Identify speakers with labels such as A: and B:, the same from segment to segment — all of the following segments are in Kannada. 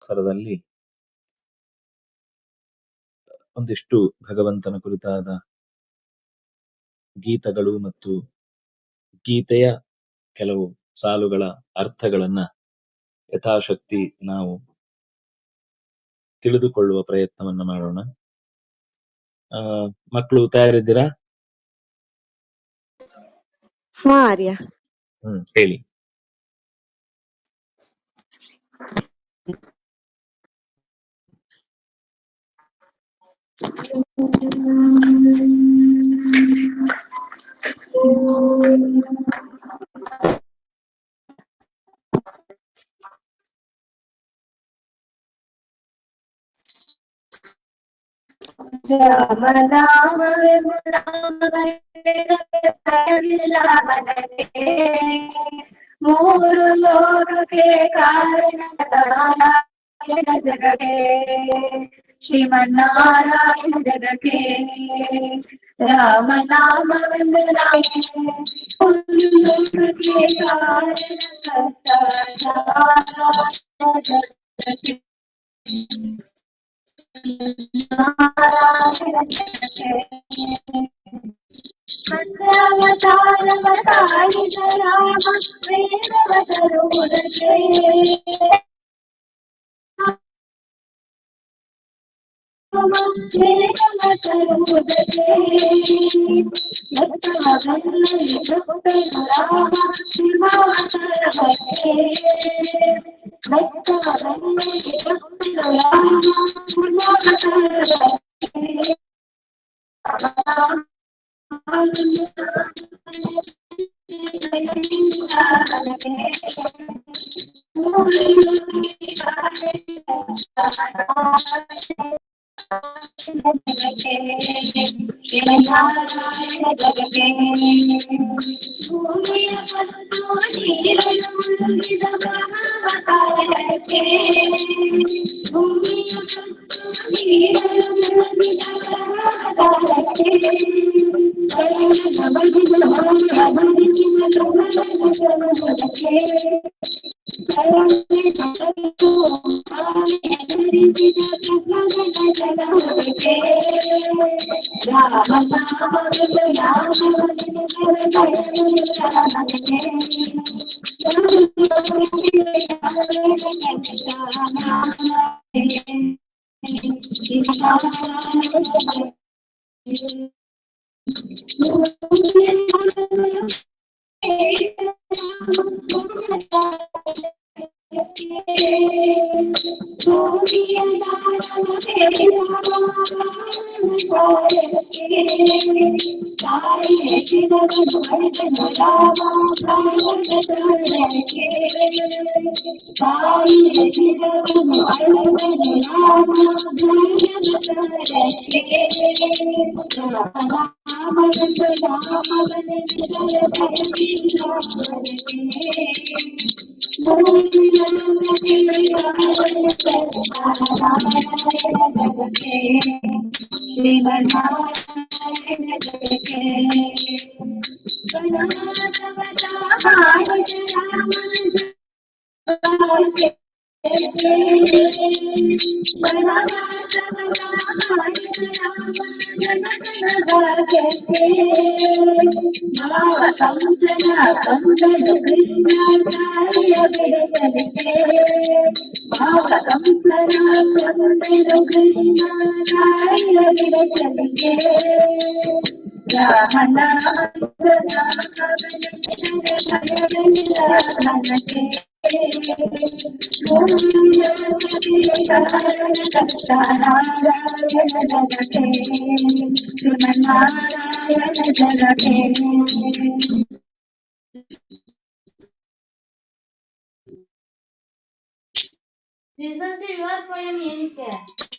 A: ಅವಸರದಲ್ಲಿ ಒಂದಿಷ್ಟು ಭಗವಂತನ ಕುರಿತಾದ ಗೀತಗಳು ಮತ್ತು ಗೀತೆಯ ಕೆಲವು ಸಾಲುಗಳ ಅರ್ಥಗಳನ್ನ ಯಥಾಶಕ್ತಿ ನಾವು ತಿಳಿದುಕೊಳ್ಳುವ ಪ್ರಯತ್ನವನ್ನ ಮಾಡೋಣ. ಮಕ್ಕಳು ತಯಾರಿದ್ದೀರಾ?
B: ಹಾ ಆರ್ಯ.
A: ಹೇಳಿ.
C: ಮೂರು ಲೋಕಕ್ಕೆ ಕಾರಣ ಜಗಕ್ಕೆ ಶ್ರೀಮನ್ನಾರಾಯಣ ಜಗಕ್ಕೆ ರಾಮನಾಮವೆಂದು ಲೋಕಕ್ಕೆ ಕಾರಣ ಪಂಚಾವತಾರವತಾರಿದ ರಾಮ ವೇದವತರುವುದಕ್ಕೆ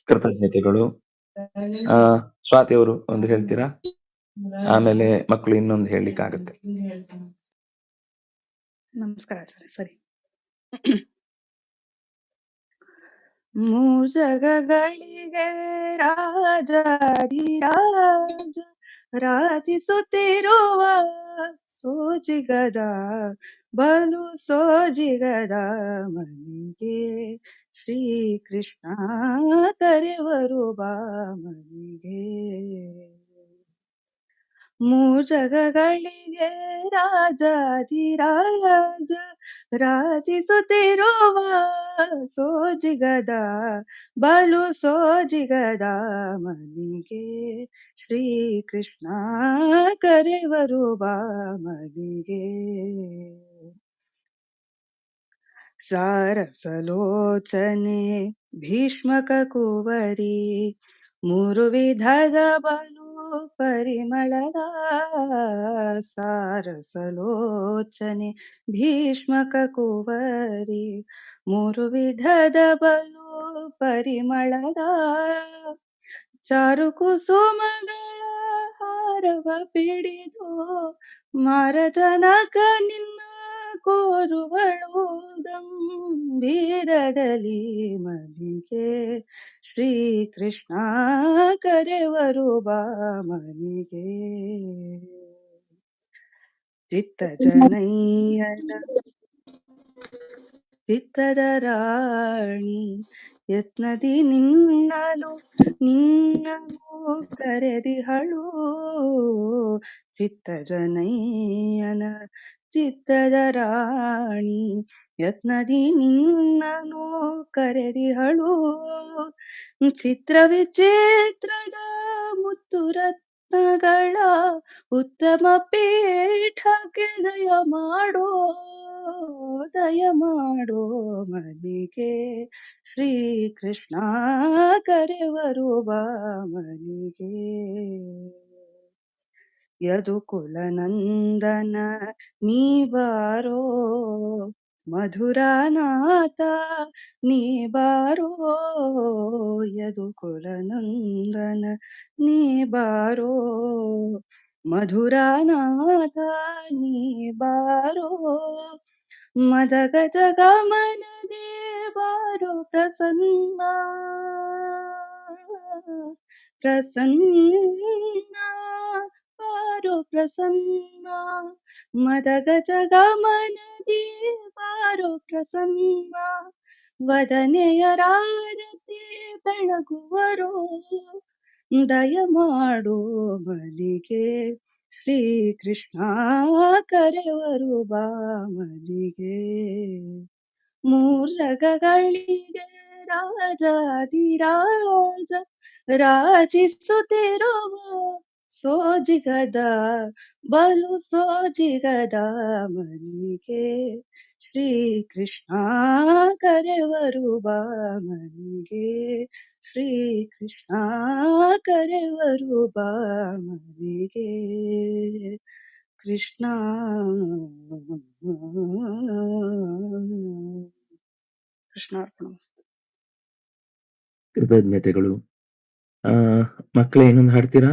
A: ಕೃತಜ್ಞತೆಗಳು. ಸ್ವಾತಿ ಅವರು ಒಂದು ಹೇಳ್ತೀರಾ? ಆಮೇಲೆ ಮಕ್ಕಳು ಇನ್ನೊಂದು ಹೇಳಲಿಕ್ಕಾಗತ್ತೆ.
D: ನಮಸ್ಕಾರ ಸರಿ. ಮೂಜಗಗಳಿಗೆ ರಾಜಾಧಿರಾಜ ರಾಜಿಸುತ್ತಿರುವ ಸೋಜಿಗದ ಬಲು ಸೋಜಿಗದ ಮನೆಗೆ ಶ್ರೀ ಕೃಷ್ಣ ಕರೆವರು ಬಾಮನಿಗೆ. ಮೂಜಗಗಳಿಗೆ ರಾಜಾಧಿರಾಜ ರಾಜಿಸುತ್ತಿರುವ ಸೋಜಿಗದ ಬಲು ಸೋಜಿಗದ ಮನಿಗೆ ಶ್ರೀ ಕೃಷ್ಣ ಕರೆವರು ಬಾಮನಿಗೆ. ಸಾರಸಲೋಚನೆ ಭೀಷ್ಮಕ ಕುವರಿ ಮೂರು ವಿಧದ ಬಲು ಪರಿಮಳದ. ಸಾರಸಲೋಚನೆ ಭೀಷ್ಮಕ ಕುವರಿ ಮೂರು ವಿಧದ ಬಲು ಪರಿಮಳದ. ಚಾರು ಕುಸುಮಗಳ ಹಾರವ ಪಿಡಿದು ಮಾರಜನಕ ನಿನ್ನ ಕೋರುವಳು ಗಂಭೀರದಲ್ಲಿ ಮನಿಗೆ ಶ್ರೀ ಕೃಷ್ಣ ಕರೆವರು ಬಾಮನಿಗೆ. ಚಿತ್ತ ಜನಯ್ಯನ ಚಿತ್ತದ ರಾಣಿ ಯತ್ನದಿ ನಿನ್ನಲು ನಿನ್ನಗೂ ಕರೆದಿಹಳು. ಚಿತ್ತ ಜನಯ್ಯನ ಚಿತ್ತದ ರಾಣಿ ಯತ್ನದಿ ನಿನ್ನನು ಕರೆದಿಹಳು. ಚಿತ್ರ ವಿಚಿತ್ರದ ಮುತ್ತು ರತ್ನಗಳ ಉತ್ತಮ ಪೀಠಕ್ಕೆ ದಯ ಮಾಡೋ ಮನಿಗೆ ಶ್ರೀ ಕೃಷ್ಣ ಕರೆವರು ಬಾಮನಿಗೆ. ಯದುಕುಲ ನಂದನ ನೀ ಬಾರೋ ಮಧುರಾನಾಥ ನೀ ಬಾರೋ. ಯದುಕುಲ ನಂದನ ನೀ ಬಾರೋ ಮಧುರಾನಾಥ ನೀ ಬಾರೋ. ಮದಗ ಜಗಮನದೇ ಬಾರೋ ಪ್ರಸನ್ನ ಪ್ರಸನ್ನ ಬಾರೋ ಪ್ರಸನ್ನ. ಮದಗ ಜಗಮನದೇ ಬಾರೋ ಪ್ರಸನ್ನ. ವದನೆಯ ರಾರತಿ ಬೆಳಗುವರೋ ದಯ ಮಾಡೋ ಮನಿಗೆ ಶ್ರೀ ಕೃಷ್ಣ ಕರೆವರು ಬಾಮನಿಗೆ. ಮೂರ್ಜಗಗಳಿಗೆ ರಾಜಾಧಿರಾಜ ರಾಜಿಸುತ್ತಿರುವ ಸೋಜಿಗದ ಬಲು ಸೋಜಿಗದ ಮನಿಗೆ ಶ್ರೀ ಕೃಷ್ಣ ಕರೆವರು ಬಾಮನಿಗೆ. ಶ್ರೀ ಕೃಷ್ಣ ಕರೆವರು ಬಾಮನಿಗೆ. ಕೃಷ್ಣ ಕೃಷ್ಣಾರ್ಪಣ.
A: ಕೃತಜ್ಞತೆಗಳು. ಮಕ್ಕಳೇ ಇನ್ನೊಂದು ಹಾಡ್ತೀರಾ?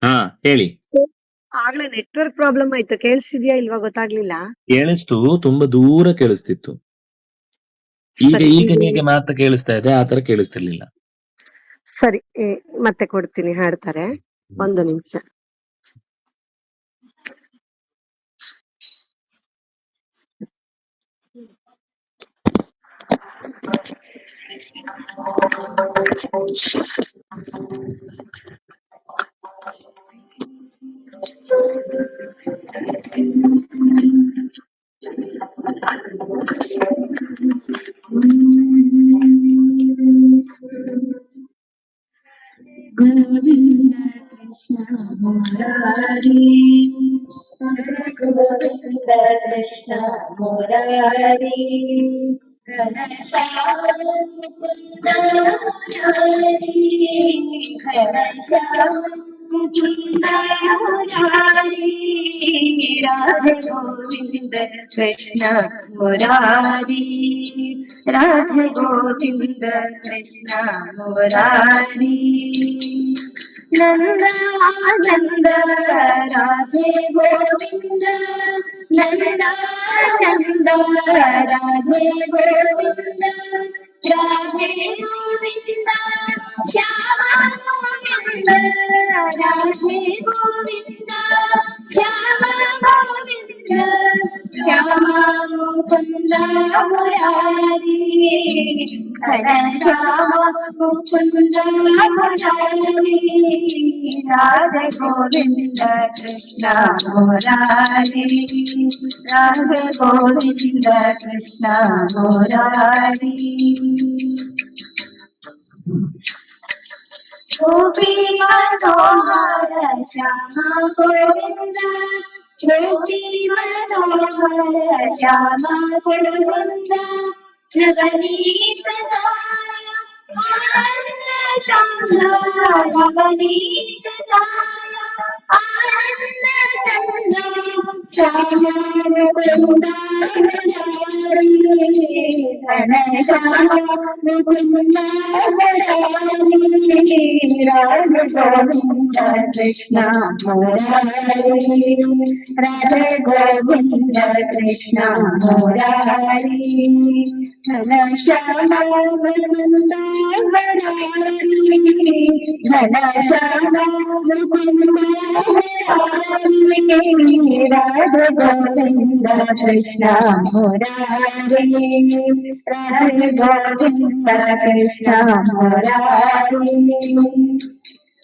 A: ಹಾ ಹೇಳಿ.
B: ಆಗ್ಲೇ ನೆಟ್ವರ್ಕ್ ಪ್ರಾಬ್ಲಮ್ ಆಯ್ತು, ಕೇಳಿಸಿದ್ಯಾ ಇಲ್ವಾ ಗೊತ್ತಾಗ್ಲಿಲ್ಲ.
A: ಕೇಳಿಸ್ತು, ತುಂಬಾ ದೂರ ಕೇಳಿಸ್ತಿತ್ತು. ಈಗ ಹೇಗೆ ಮಾತ್ರ ಕೇಳಿಸ್ತಾ ಇದೆ, ಆತರ ಕೇಳಿಸ್ತಿರ್ಲಿಲ್ಲ.
B: ಸರಿ, ಮತ್ತೆ ಕೊಡ್ತೀನಿ, ಹಾಡ್ತಾರೆ, ಒಂದು ನಿಮಿಷ.
C: ಗೋವಿಂದ ಕೃಷ್ಣ ಮುರಾರಿ ಗೋವಿಂದ ಕೃಷ್ಣ ಮುರಾರಿ ಘನಶ್ಯಾಮ ಮುಕುಂದ ಮುರಾರಿ ಘನಶ್ಯಾಮ ಮುಕುಂದ ಮುರಾರಿ ರಾಧೆ ಗೋವಿಂದ ಕೃಷ್ಣ ಮುರಾರಿ ರಾಧೆ ಗೋವಿಂದ ಕೃಷ್ಣ ಮುರಾರಿ ನಂದಾನಂದ ರಾಧೆ ಗೋವಿಂದ ನಂದಾನಂದ ರಾಧೆ ಗೋವಿಂದ ರಾಧೆ ಗೋವಿಂದ ಶ್ಯಾಮ ಗೋವಿಂದ ರಾಧೆ ಗೋವಿಂದ ಶ್ಯಾಮ ಗೋವಿಂದ ಶ್ಯಾಮ ಮುಕುಂದ ಮುರಾರಿ ಘನ ಶ್ಯಾಮ ಮುಕುಂದ ಮುರಾರಿ ರಾಧೆ ಗೋವಿಂದ ಕೃಷ್ಣ ಮುರಾರಿ ರಾಧೆ ಗೋವಿಂದ ಕೃಷ್ಣ ಮುರಾರಿ ಗೋಪಿ ಮನೋಹರ ಶ್ಯಾಮ ಗೋವಿಂದ ಗೋಪಿ ಮನೋಹರ ಶ್ಯಾಮ ಗೋವಿಂದ ನವನೀತ ಚಂದ್ರ ನವನೀತ ಆನಂದ ಚಂದ್ರ ಶ್ಯಾಮ ಮುಕುಂದ ಘನ ಶ್ಯಾಮ ಮುಕುಂದ ರಾಧೆ ಗೋವಿಂದ ಕೃಷ್ಣ ಮುರಾರಿ ರಾಧೆ ಗೋವಿಂದ ಕೃಷ್ಣ ಮುರಾರಿ ಘನ ಶ್ಯಾಮ ಮುಕುಂದ ಮುರಾರಿ ಘನ ಶ್ಯಾಮ ಮುಕುಂದ ಮುರಾರಿ ರಾಧೆ ಗೋವಿಂದ ಕೃಷ್ಣ ಮುರಾರಿ ರಾಧೆ ಗೋವಿಂದ ಕೃಷ್ಣ ಮುರಾರಿ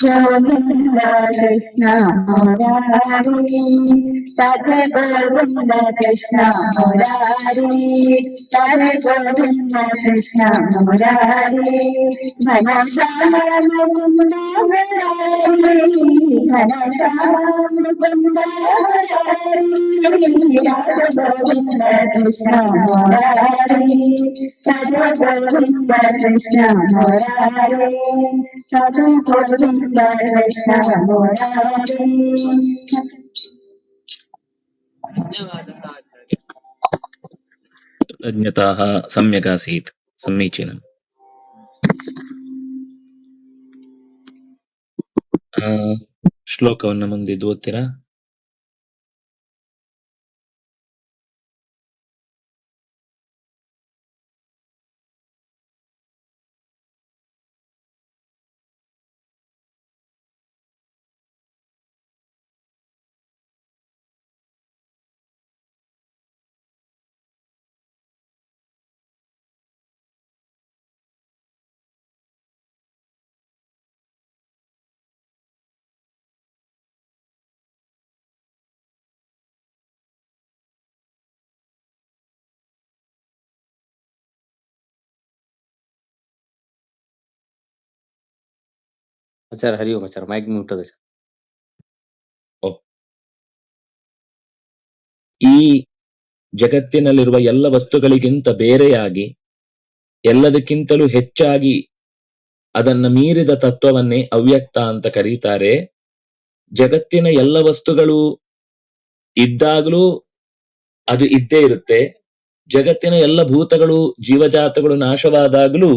C: ಗೋವಿಂದ ಕೃಷ್ಣ ಮುರಾರಿ ರಾಧೆ ಗೋವಿಂದ ಕೃಷ್ಣ ಮುರಾರಿ ರಾಧೆ ಗೋವಿಂದ ಕೃಷ್ಣ ಮುರಾರಿ ಘನ ಶ್ಯಾಮ ಮುಕುಂದ ಮುರಾರಿ ಘನ ಶ್ಯಾಮ ಮುಕುಂದ ಮುರಾರಿ ರಾಧೆ ಗೋವಿಂದ ಕೃಷ್ಣ ಮುರಾರಿ ರಾಧೆ ಗೋವಿಂದ ಕೃಷ್ಣ ಮುರಾರಿ ರಾಧೆ ಗೋವಿಂದ ಕೃಷ್ಣ ಮುರಾರಿ.
A: कृतज्ञताः सम्यक् आसीत् समीचीनम् ಶ್ಲೋಕವನ್ನು ಮುಂದಿದ್ದು ಓದ್ತೀರಾ?
E: ಆಚಾರ್ಯ ಹರಿ ಓಂ ಆಚಾರ್ಯ ಮೈಕ್ ಮ್ಯೂಟ್ ಅದ ಸರ್.
A: ಈ ಜಗತ್ತಿನಲ್ಲಿರುವ ಎಲ್ಲ ವಸ್ತುಗಳಿಗಿಂತ ಬೇರೆಯಾಗಿ ಎಲ್ಲದಕ್ಕಿಂತಲೂ ಹೆಚ್ಚಾಗಿ ಅದನ್ನ ಮೀರಿದ ತತ್ವವನ್ನೇ ಅವ್ಯಕ್ತ ಅಂತ ಕರೀತಾರೆ. ಜಗತ್ತಿನ ಎಲ್ಲ ವಸ್ತುಗಳು ಇದ್ದಾಗಲೂ ಅದು ಇದ್ದೇ ಇರುತ್ತೆ. ಜಗತ್ತಿನ ಎಲ್ಲ ಭೂತಗಳು ಜೀವಜಾತಗಳು ನಾಶವಾದಾಗಲೂ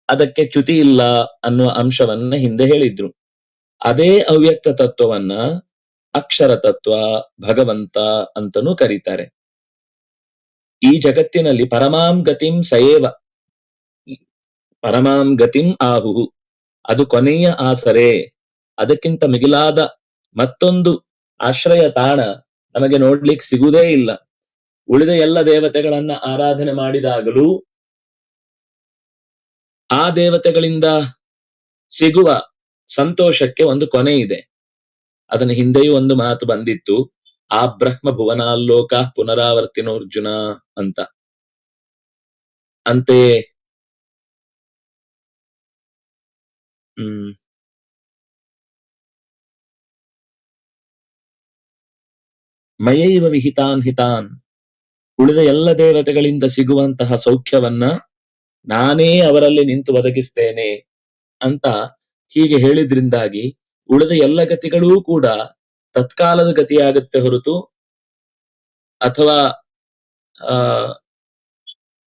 A: ಅದಕ್ಕೆ ಚ್ಯುತಿ ಇಲ್ಲ ಅನ್ನುವ ಅಂಶವನ್ನ ಹಿಂದೆ ಹೇಳಿದ್ರು. ಅದೇ ಅವ್ಯಕ್ತ ತತ್ವವನ್ನ ಅಕ್ಷರ ತತ್ವ, ಭಗವಂತ ಅಂತನೂ ಕರೀತಾರೆ. ಈ ಜಗತ್ತಿನಲ್ಲಿ ಪರಮಾಂ ಗತಿಂ ಸಯೇವ, ಪರಮಾಂ ಗತಿಂ ಆಹುಹು, ಅದು ಕೊನೆಯ ಆಸರೆ. ಅದಕ್ಕಿಂತ ಮಿಗಿಲಾದ ಮತ್ತೊಂದು ಆಶ್ರಯ ತಾಣ ನಮಗೆ ನೋಡ್ಲಿಕ್ಕೆ ಸಿಗುವುದೇ ಇಲ್ಲ. ಉಳಿದ ಎಲ್ಲ ದೇವತೆಗಳನ್ನ ಆರಾಧನೆ ಮಾಡಿದಾಗಲೂ ಆ ದೇವತೆಗಳಿಂದ ಸಿಗುವ ಸಂತೋಷಕ್ಕೆ ಒಂದು ಕೊನೆ ಇದೆ. ಅದನ್ನ ಹಿಂದೆಯೂ ಒಂದು ಮಾತು ಬಂದಿತ್ತು, ಆ ಬ್ರಹ್ಮ ಭುವನಾಲ್ಲೋಕ ಪುನರಾವರ್ತಿನೋರ್ಜುನ ಅಂತ. ಅಂತೆಯೇ ಮಯೈವ ವಿಹಿತಾನ್ ಹಿತಾನ್, ಉಳಿದ ಎಲ್ಲ ದೇವತೆಗಳಿಂದ ಸಿಗುವಂತಹ ಸೌಖ್ಯವನ್ನ ನಾನೇ ಅವರಲ್ಲಿ ನಿಂತು ಒದಗಿಸ್ತೇನೆ ಅಂತ ಹೀಗೆ ಹೇಳಿದ್ರಿಂದಾಗಿ ಉಳಿದ ಎಲ್ಲ ಗತಿಗಳೂ ಕೂಡ ತತ್ಕಾಲದ ಗತಿಯಾಗುತ್ತೆ ಹೊರತು, ಅಥವಾ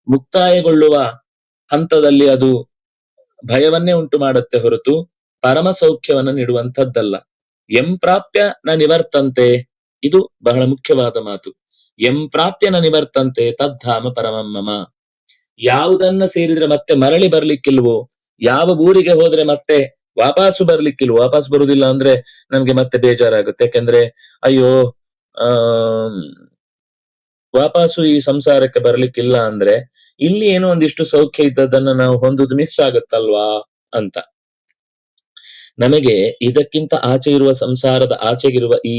A: ಮುಕ್ತಾಯಗೊಳ್ಳುವ ಹಂತದಲ್ಲಿ ಅದು ಭಯವನ್ನೇ ಉಂಟು ಮಾಡುತ್ತೆ ಹೊರತು ಪರಮ ಸೌಖ್ಯವನ್ನ ನೀಡುವಂಥದ್ದಲ್ಲ. ಎಂ ಪ್ರಾಪ್ಯ ನ ನಿವರ್ತಂತೆ, ಇದು ಬಹಳ ಮುಖ್ಯವಾದ ಮಾತು. ಎಂ ಪ್ರಾಪ್ಯ ನ ನಿವರ್ತಂತೆ ತದ್ಧಾಮ ಪರಮಂ ಮಮ. ಯಾವುದನ್ನ ಸೇರಿದ್ರೆ ಮತ್ತೆ ಮರಳಿ ಬರ್ಲಿಕ್ಕಿಲ್ವೋ, ಯಾವ ಊರಿಗೆ ಹೋದ್ರೆ ಮತ್ತೆ ವಾಪಸ್ಸು ಬರ್ಲಿಕ್ಕಿಲ್ವೋ, ವಾಪಸ್ ಬರುದಿಲ್ಲ ಅಂದ್ರೆ ನಮ್ಗೆ ಮತ್ತೆ ಬೇಜಾರಾಗುತ್ತೆ. ಯಾಕೆಂದ್ರೆ ಅಯ್ಯೋ ವಾಪಸ್ಸು ಈ ಸಂಸಾರಕ್ಕೆ ಬರ್ಲಿಕ್ಕಿಲ್ಲ ಅಂದ್ರೆ ಇಲ್ಲಿ ಏನೋ ಒಂದಿಷ್ಟು ಸೌಖ್ಯ ಇದ್ದದನ್ನ ನಾವು ಹೊಂದುದು ಮಿಸ್ ಆಗುತ್ತಲ್ವಾ ಅಂತ. ನಮಗೆ ಇದಕ್ಕಿಂತ ಆಚೆ ಇರುವ ಸಂಸಾರದ ಆಚೆಗಿರುವ ಈ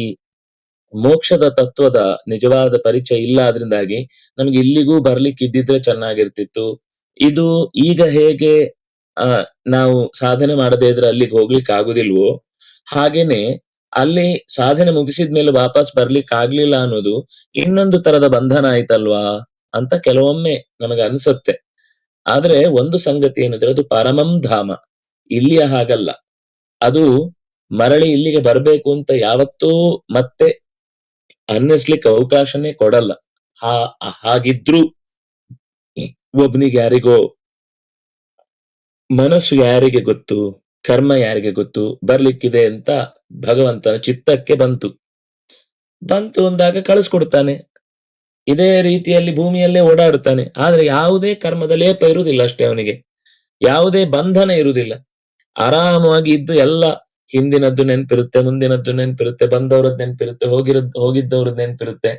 A: ಮೋಕ್ಷದ ತತ್ವದ ನಿಜವಾದ ಪರಿಚಯ ಇಲ್ಲ. ಆದ್ರಿಂದಾಗಿ ನಮ್ಗೆ ಇಲ್ಲಿಗೂ ಬರ್ಲಿಕ್ಕೆ ಇದ್ದಿದ್ರೆ ಚೆನ್ನಾಗಿರ್ತಿತ್ತು. ಇದು ಈಗ ಹೇಗೆ ನಾವು ಸಾಧನೆ ಮಾಡದೇ ಇದ್ರೆ ಅಲ್ಲಿಗೆ ಹೋಗ್ಲಿಕ್ಕೆ ಆಗುದಿಲ್ವೋ, ಹಾಗೇನೆ ಅಲ್ಲಿ ಸಾಧನೆ ಮುಗಿಸಿದ್ಮೇಲೆ ವಾಪಸ್ ಬರ್ಲಿಕ್ಕೆ ಆಗ್ಲಿಲ್ಲ ಅನ್ನೋದು ಇನ್ನೊಂದು ತರದ ಬಂಧನ ಆಯ್ತಲ್ವಾ ಅಂತ ಕೆಲವೊಮ್ಮೆ ನಮಗೆ ಅನ್ಸುತ್ತೆ. ಆದ್ರೆ ಒಂದು ಸಂಗತಿ ಏನಿದ್ರೆ ಅದು ಪರಮಂ ಧಾಮ, ಇಲ್ಲಿಯ ಹಾಗಲ್ಲ. ಅದು ಮರಳಿ ಇಲ್ಲಿಗೆ ಬರ್ಬೇಕು ಅಂತ ಯಾವತ್ತೂ ಮತ್ತೆ ಅನ್ನಿಸ್ಲಿಕ್ಕೆ ಅವಕಾಶನೇ ಕೊಡಲ್ಲ. ಹಾಗಿದ್ರು ಒಬ್ನಿಗೆ ಯಾರಿಗೋ, ಮನಸ್ಸು ಯಾರಿಗೆ ಗೊತ್ತು, ಕರ್ಮ ಯಾರಿಗೆ ಗೊತ್ತು, ಬರ್ಲಿಕ್ಕಿದೆ ಅಂತ ಭಗವಂತನ ಚಿತ್ತಕ್ಕೆ ಬಂತು ಅಂದಾಗ ಕಳಿಸ್ಕೊಡ್ತಾನೆ. ಇದೇ ರೀತಿಯಲ್ಲಿ ಭೂಮಿಯಲ್ಲೇ ಓಡಾಡುತ್ತಾನೆ. ಆದ್ರೆ ಯಾವುದೇ ಕರ್ಮದ ಲೇಪ ಇರುವುದಿಲ್ಲ ಅಷ್ಟೇ, ಅವನಿಗೆ ಯಾವುದೇ ಬಂಧನ ಇರುವುದಿಲ್ಲ. ಆರಾಮವಾಗಿ ಇದ್ದು ಎಲ್ಲ ಹಿಂದಿನದ್ದು ನೆನ್ಪಿರುತ್ತೆ, ಮುಂದಿನದ್ದು ನೆನ್ಪಿರುತ್ತೆ, ಬಂದವರದ್ದು ನೆನ್ಪಿರುತ್ತೆ, ಹೋಗಿದ್ದವ್ರದ್ದು ನೆನ್ಪಿರುತ್ತೆ.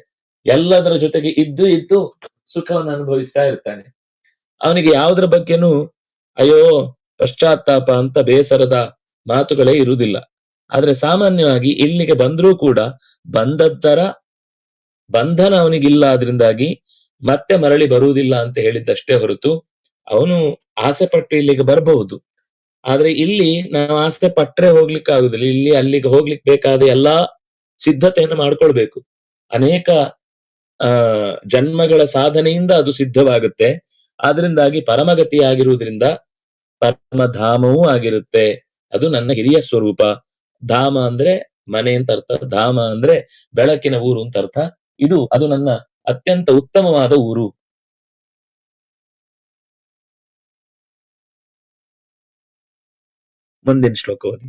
A: ಎಲ್ಲದರ ಜೊತೆಗೆ ಇದ್ದು ಸುಖವನ್ನು ಅನುಭವಿಸ್ತಾ ಇರ್ತಾನೆ. ಅವನಿಗೆ ಯಾವುದ್ರ ಬಗ್ಗೆನೂ ಅಯ್ಯೋ ಪಶ್ಚಾತ್ತಾಪ ಅಂತ ಬೇಸರದ ಮಾತುಗಳೇ ಇರುವುದಿಲ್ಲ. ಆದ್ರೆ ಸಾಮಾನ್ಯವಾಗಿ ಇಲ್ಲಿಗೆ ಬಂದ್ರೂ ಕೂಡ ಬಂದದ್ದರ ಬಂಧನ ಅವನಿಗಿಲ್ಲ. ಆದ್ರಿಂದಾಗಿ ಮತ್ತೆ ಮರಳಿ ಬರುವುದಿಲ್ಲ ಅಂತ ಹೇಳಿದ್ದಷ್ಟೇ ಹೊರತು ಅವನು ಆಸೆ ಪಟ್ಟು ಇಲ್ಲಿಗೆ ಬರಬಹುದು. ಆದ್ರೆ ಇಲ್ಲಿ ನಾವು ಆಸೆ ಪಟ್ರೆ ಹೋಗ್ಲಿಕ್ಕೆ ಆಗುದಿಲ್ಲ. ಇಲ್ಲಿ ಅಲ್ಲಿಗೆ ಹೋಗ್ಲಿಕ್ಕೆ ಬೇಕಾದ ಎಲ್ಲಾ ಸಿದ್ಧತೆಯನ್ನು ಮಾಡ್ಕೊಳ್ಬೇಕು. ಅನೇಕ ಜನ್ಮಗಳ ಸಾಧನೆಯಿಂದ ಅದು ಸಿದ್ಧವಾಗುತ್ತೆ. ಆದ್ರಿಂದಾಗಿ ಪರಮಗತಿಯಾಗಿರುವುದರಿಂದ ಪರಮಧಾಮವೂ ಆಗಿರುತ್ತೆ. ಅದು ನನ್ನ ಹಿರಿಯ ಸ್ವರೂಪ. ಧಾಮ ಅಂದ್ರೆ ಮನೆ ಅಂತ ಅರ್ಥ, ಧಾಮ ಅಂದ್ರೆ ಬೆಳಕಿನ ಊರು ಅಂತ ಅರ್ಥ. ಅದು ನನ್ನ ಅತ್ಯಂತ ಉತ್ತಮವಾದ ಊರು. ಮುಂದಿನ ಶ್ಲೋಕ ಓದಿ.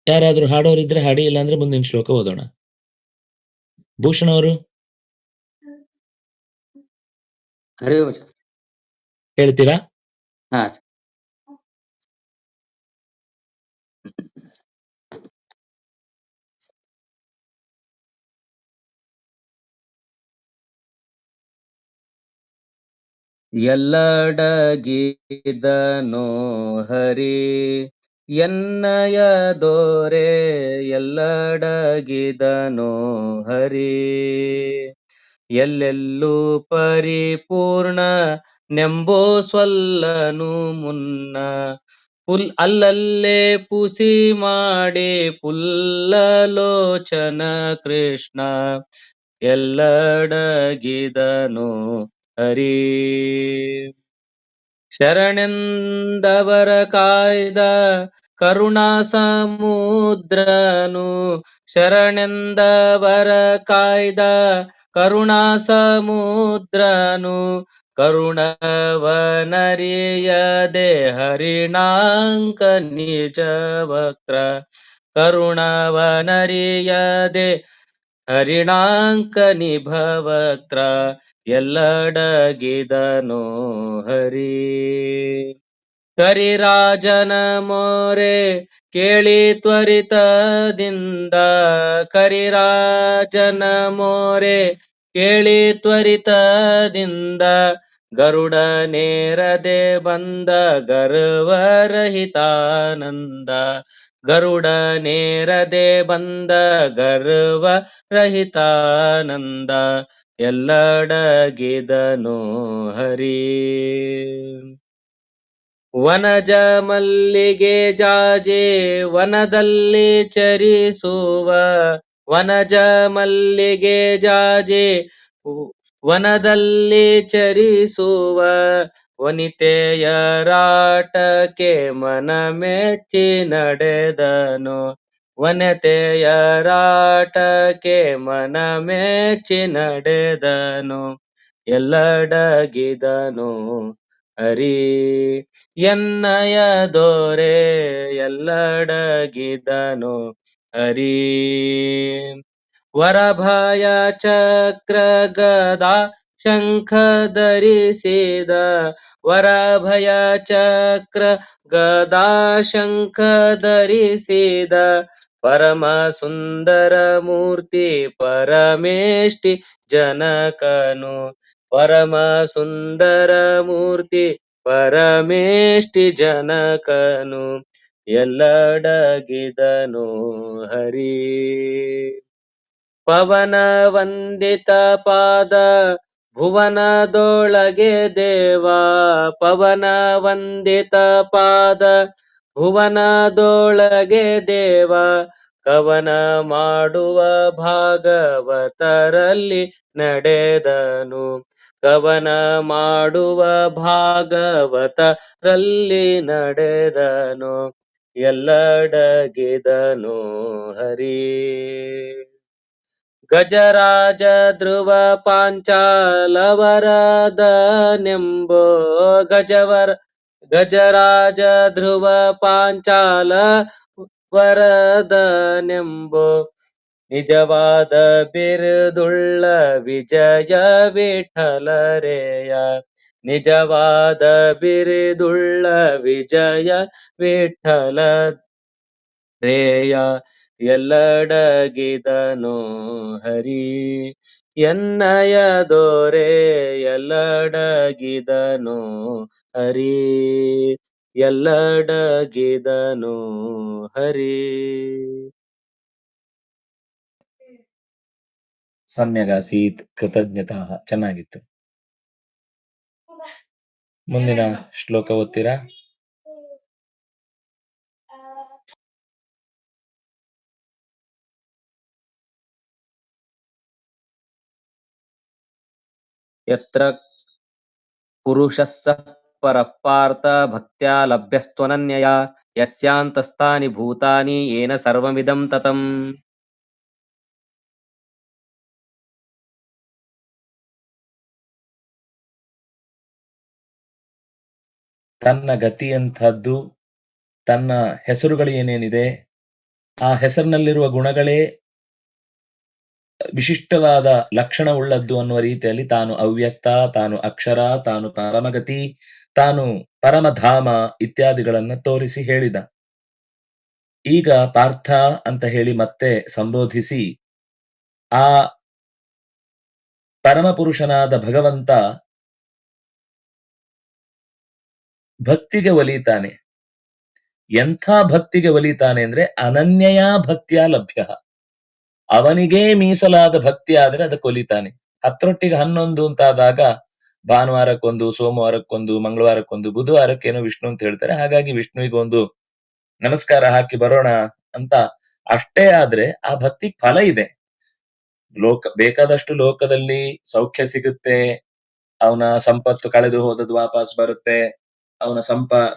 A: ಯಾರಾದ್ರೂ ಹಾಡೋರಿದ್ರೆ ಹಾಡಿ, ಇಲ್ಲ ಅಂದ್ರೆ ಮುಂದಿನ ಶ್ಲೋಕ ಓದೋಣ. ಭೂಷಣ್ ಅವರು
E: ಹರಿ ಓಂ
A: ಹೇಳ್ತೀರಾ?
E: ಹಾ. ಎಲ್ಲಡಗಿದನೋ ಹರಿ ಎನ್ನಯ ದೋರೆ, ಎಲ್ಲಡಗಿದನೋ ಹರಿ ಎಲ್ಲೆಲ್ಲೂ ಪರಿಪೂರ್ಣ ನೆಂಬೋ ಸ್ವಲ್ಲನು ಮುನ್ನ ಅಲ್ಲಲ್ಲೇ ಪುಸಿ ಮಾಡಿ ಪುಲ್ಲಲೋಚನ ಕೃಷ್ಣ ಎಲ್ಲಡಗಿದನು ಹರಿ. ಶರಣೆಂದವರ ಕಾಯ್ದ ಕರುಣಾ ಸಮುದ್ರನು, ಶರಣೆಂದವರ ಕಾಯ್ದ ಕರುಣಾ ಸಮುದ್ರನು, ಕರುಣವನರಿಯದೆ ಹರಿಣಾಂಕ ನಿಜ ವಕ್ರ, ಕರುಣವನರಿಯದೆ ಹರಿಣಾಂಕ ನಿಭವಕ್ರ ಎಲ್ಲಡಗಿದನೋ ಹರಿ. ಕರಿರಾಜನ ಮೋರೆ ಕೇಳಿ ತ್ವರಿತದಿಂದ, ಕರಿರಾಜನ ಮೋರೆ ಕೇಳಿ ತ್ವರಿತದಿಂದ, ಗರುಡ ನೇರದೆ ಬಂದ ಗರ್ವರಹಿತಾನಂದ, ಗರುಡ ನೇರದೆ ಬಂದ ಗರ್ವ ರಹಿತಾನಂದ ಎಲ್ಲಡಗಿದನು ಹರಿ. ವನಜ ಮಲ್ಲಿಗೆ ಜಾಜೆ ವನದಲ್ಲಿ ಚರಿಸುವ, ವನಜ ಮಲ್ಲಿಗೆ ಜಾಜೆ ವನದಲ್ಲಿ ಚರಿಸುವ, ವನಿತೆಯರಾಟಕ್ಕೆ ಮನ ಮೆಚ್ಚಿ ನಡೆದನು, ವನಿತೆಯರಾಟಕ್ಕೆ ಮನ ಮೆಚ್ಚಿ ನಡೆದನು, ಎಲ್ಲಡಗಿದನು ಹರಿ ಎನ್ನಯ ದೊರೆ, ಎಲ್ಲಡಗಿದನು ಹರಿ. ವರಭಯ ಚಕ್ರ ಗದಾ ಶಂಖ ಧರಿಸಿದ, ವರಭಯ ಚಕ್ರ ಗದಾ ಶಂಖ ಧರಿಸಿದ, ಪರಮ ಸುಂದರ ಮೂರ್ತಿ ಪರಮೇಷ್ಟಿ ಜನಕನು, ಪರಮ ಸುಂದರ ಮೂರ್ತಿ ಪರಮೇಷ್ಟಿ ಜನಕನು, ಎಲ್ಲಡಗಿದನು ಹರಿ. ಪವನ ವಂದಿತ ಪಾದ ಭುವನದೊಳಗೆ ದೇವ, ಪವನ ವಂದಿತ ಪಾದ ಭುವನದೊಳಗೆ ದೇವ, ಕವನ ಮಾಡುವ ಭಾಗವತರಲ್ಲಿ ನಡೆದನು, ಕವನ ಮಾಡುವ ಭಾಗವತರಲ್ಲಿ ನಡೆದನು, ಎಲ್ಲಡಗಿದನು ಹರಿ. ಗಜರಾಜ ಧ್ರುವ ಪಾಂಚಾಲವರದನೆಂಬೋ, ಗಜರಾಜ ಧ್ರುವ ಪಾಂಚಾಲ ವರದನೆಂಬೋ, ನಿಜವಾದ ಬಿರುದುಳ್ಳ ವಿಜಯ ವಿಠಲರೇಯ, ನಿಜವಾದ ಬಿರುದುಳ್ಳ ವಿಜಯ ವಿಠಲ ರೇಯ, ಎಲ್ಲಡಗಿದನು ಹರಿ ಎನ್ನಯ ದೊರೆ, ಎಲ್ಲಡಗಿದನು ಹರಿ, ಎಲ್ಲಡಗಿದನು ಹರಿ.
A: ಸಮ್ಯಗಾಸೀತ್, ಕೃತಜ್ಞತಾ. ಚೆನ್ನಾಗಿತ್ತು. ಮುಂದಿನ ಶ್ಲೋಕ ಓದ್ತೀರಾ?
E: ಯತ್ರ ಪುರುಷಸ್ಸ ಪರಃ ಪಾರ್ಥ ಭಕ್ತ್ಯಾ ಲಭ್ಯಸ್ತ್ವನನ್ಯಯಾ, ಯಸ್ಯಾಂತಸ್ಥಾನಿ ಭೂತಾನಿ ಯೇನ ಸರ್ವಮಿದಂ ತತಂ.
A: ತನ್ನ ಗತಿಯಂಥದ್ದು, ತನ್ನ ಹೆಸರುಗಳು ಏನೇನಿದೆ, ಆ ಹೆಸರಿನಲ್ಲಿರುವ ಗುಣಗಳೇ ವಿಶಿಷ್ಟವಾದ ಲಕ್ಷಣವುಳ್ಳದ್ದು ಅನ್ನುವ ರೀತಿಯಲ್ಲಿ ತಾನು ಅವ್ಯಕ್ತ, ತಾನು ಅಕ್ಷರ, ತಾನು ಪರಮಗತಿ, ತಾನು ಪರಮಧಾಮ ಇತ್ಯಾದಿಗಳನ್ನ ತೋರಿಸಿ ಹೇಳಿದ. ಈಗ ಪಾರ್ಥ ಅಂತ ಹೇಳಿ ಮತ್ತೆ ಸಂಬೋಧಿಸಿ ಆ ಪರಮಪುರುಷನಾದ ಭಗವಂತ ಭಕ್ತಿಗೆ ಒಲಿತಾನೆ. ಎಂಥ ಭಕ್ತಿಗೆ ಒಲಿತಾನೆ ಅಂದ್ರೆ ಅನನ್ಯಯ ಭಕ್ತಿಯ ಲಭ್ಯ, ಅವನಿಗೇ ಮೀಸಲಾದ ಭಕ್ತಿ ಆದ್ರೆ ಅದಕ್ಕೆ ಒಲಿತಾನೆ. 10ರೊಟ್ಟಿಗೆ 11 ಅಂತಾದಾಗ ಭಾನುವಾರಕ್ಕೊಂದು, ಸೋಮವಾರಕ್ಕೊಂದು, ಮಂಗಳವಾರಕ್ಕೊಂದು, ಬುಧವಾರಕ್ಕೇನೋ ವಿಷ್ಣು ಅಂತ ಹೇಳ್ತಾರೆ. ಹಾಗಾಗಿ ವಿಷ್ಣುವಿಗೊಂದು ನಮಸ್ಕಾರ ಹಾಕಿ ಬರೋಣ ಅಂತ ಅಷ್ಟೇ ಆದ್ರೆ ಆ ಭಕ್ತಿ ಫಲ ಇದೆ. ಬೇಕಾದಷ್ಟು ಲೋಕದಲ್ಲಿ ಸೌಖ್ಯ ಸಿಗುತ್ತೆ, ಅವನ ಸಂಪತ್ತು ಕಳೆದು ಹೋದದ್ದು ವಾಪಸ್ ಬರುತ್ತೆ, ಅವನ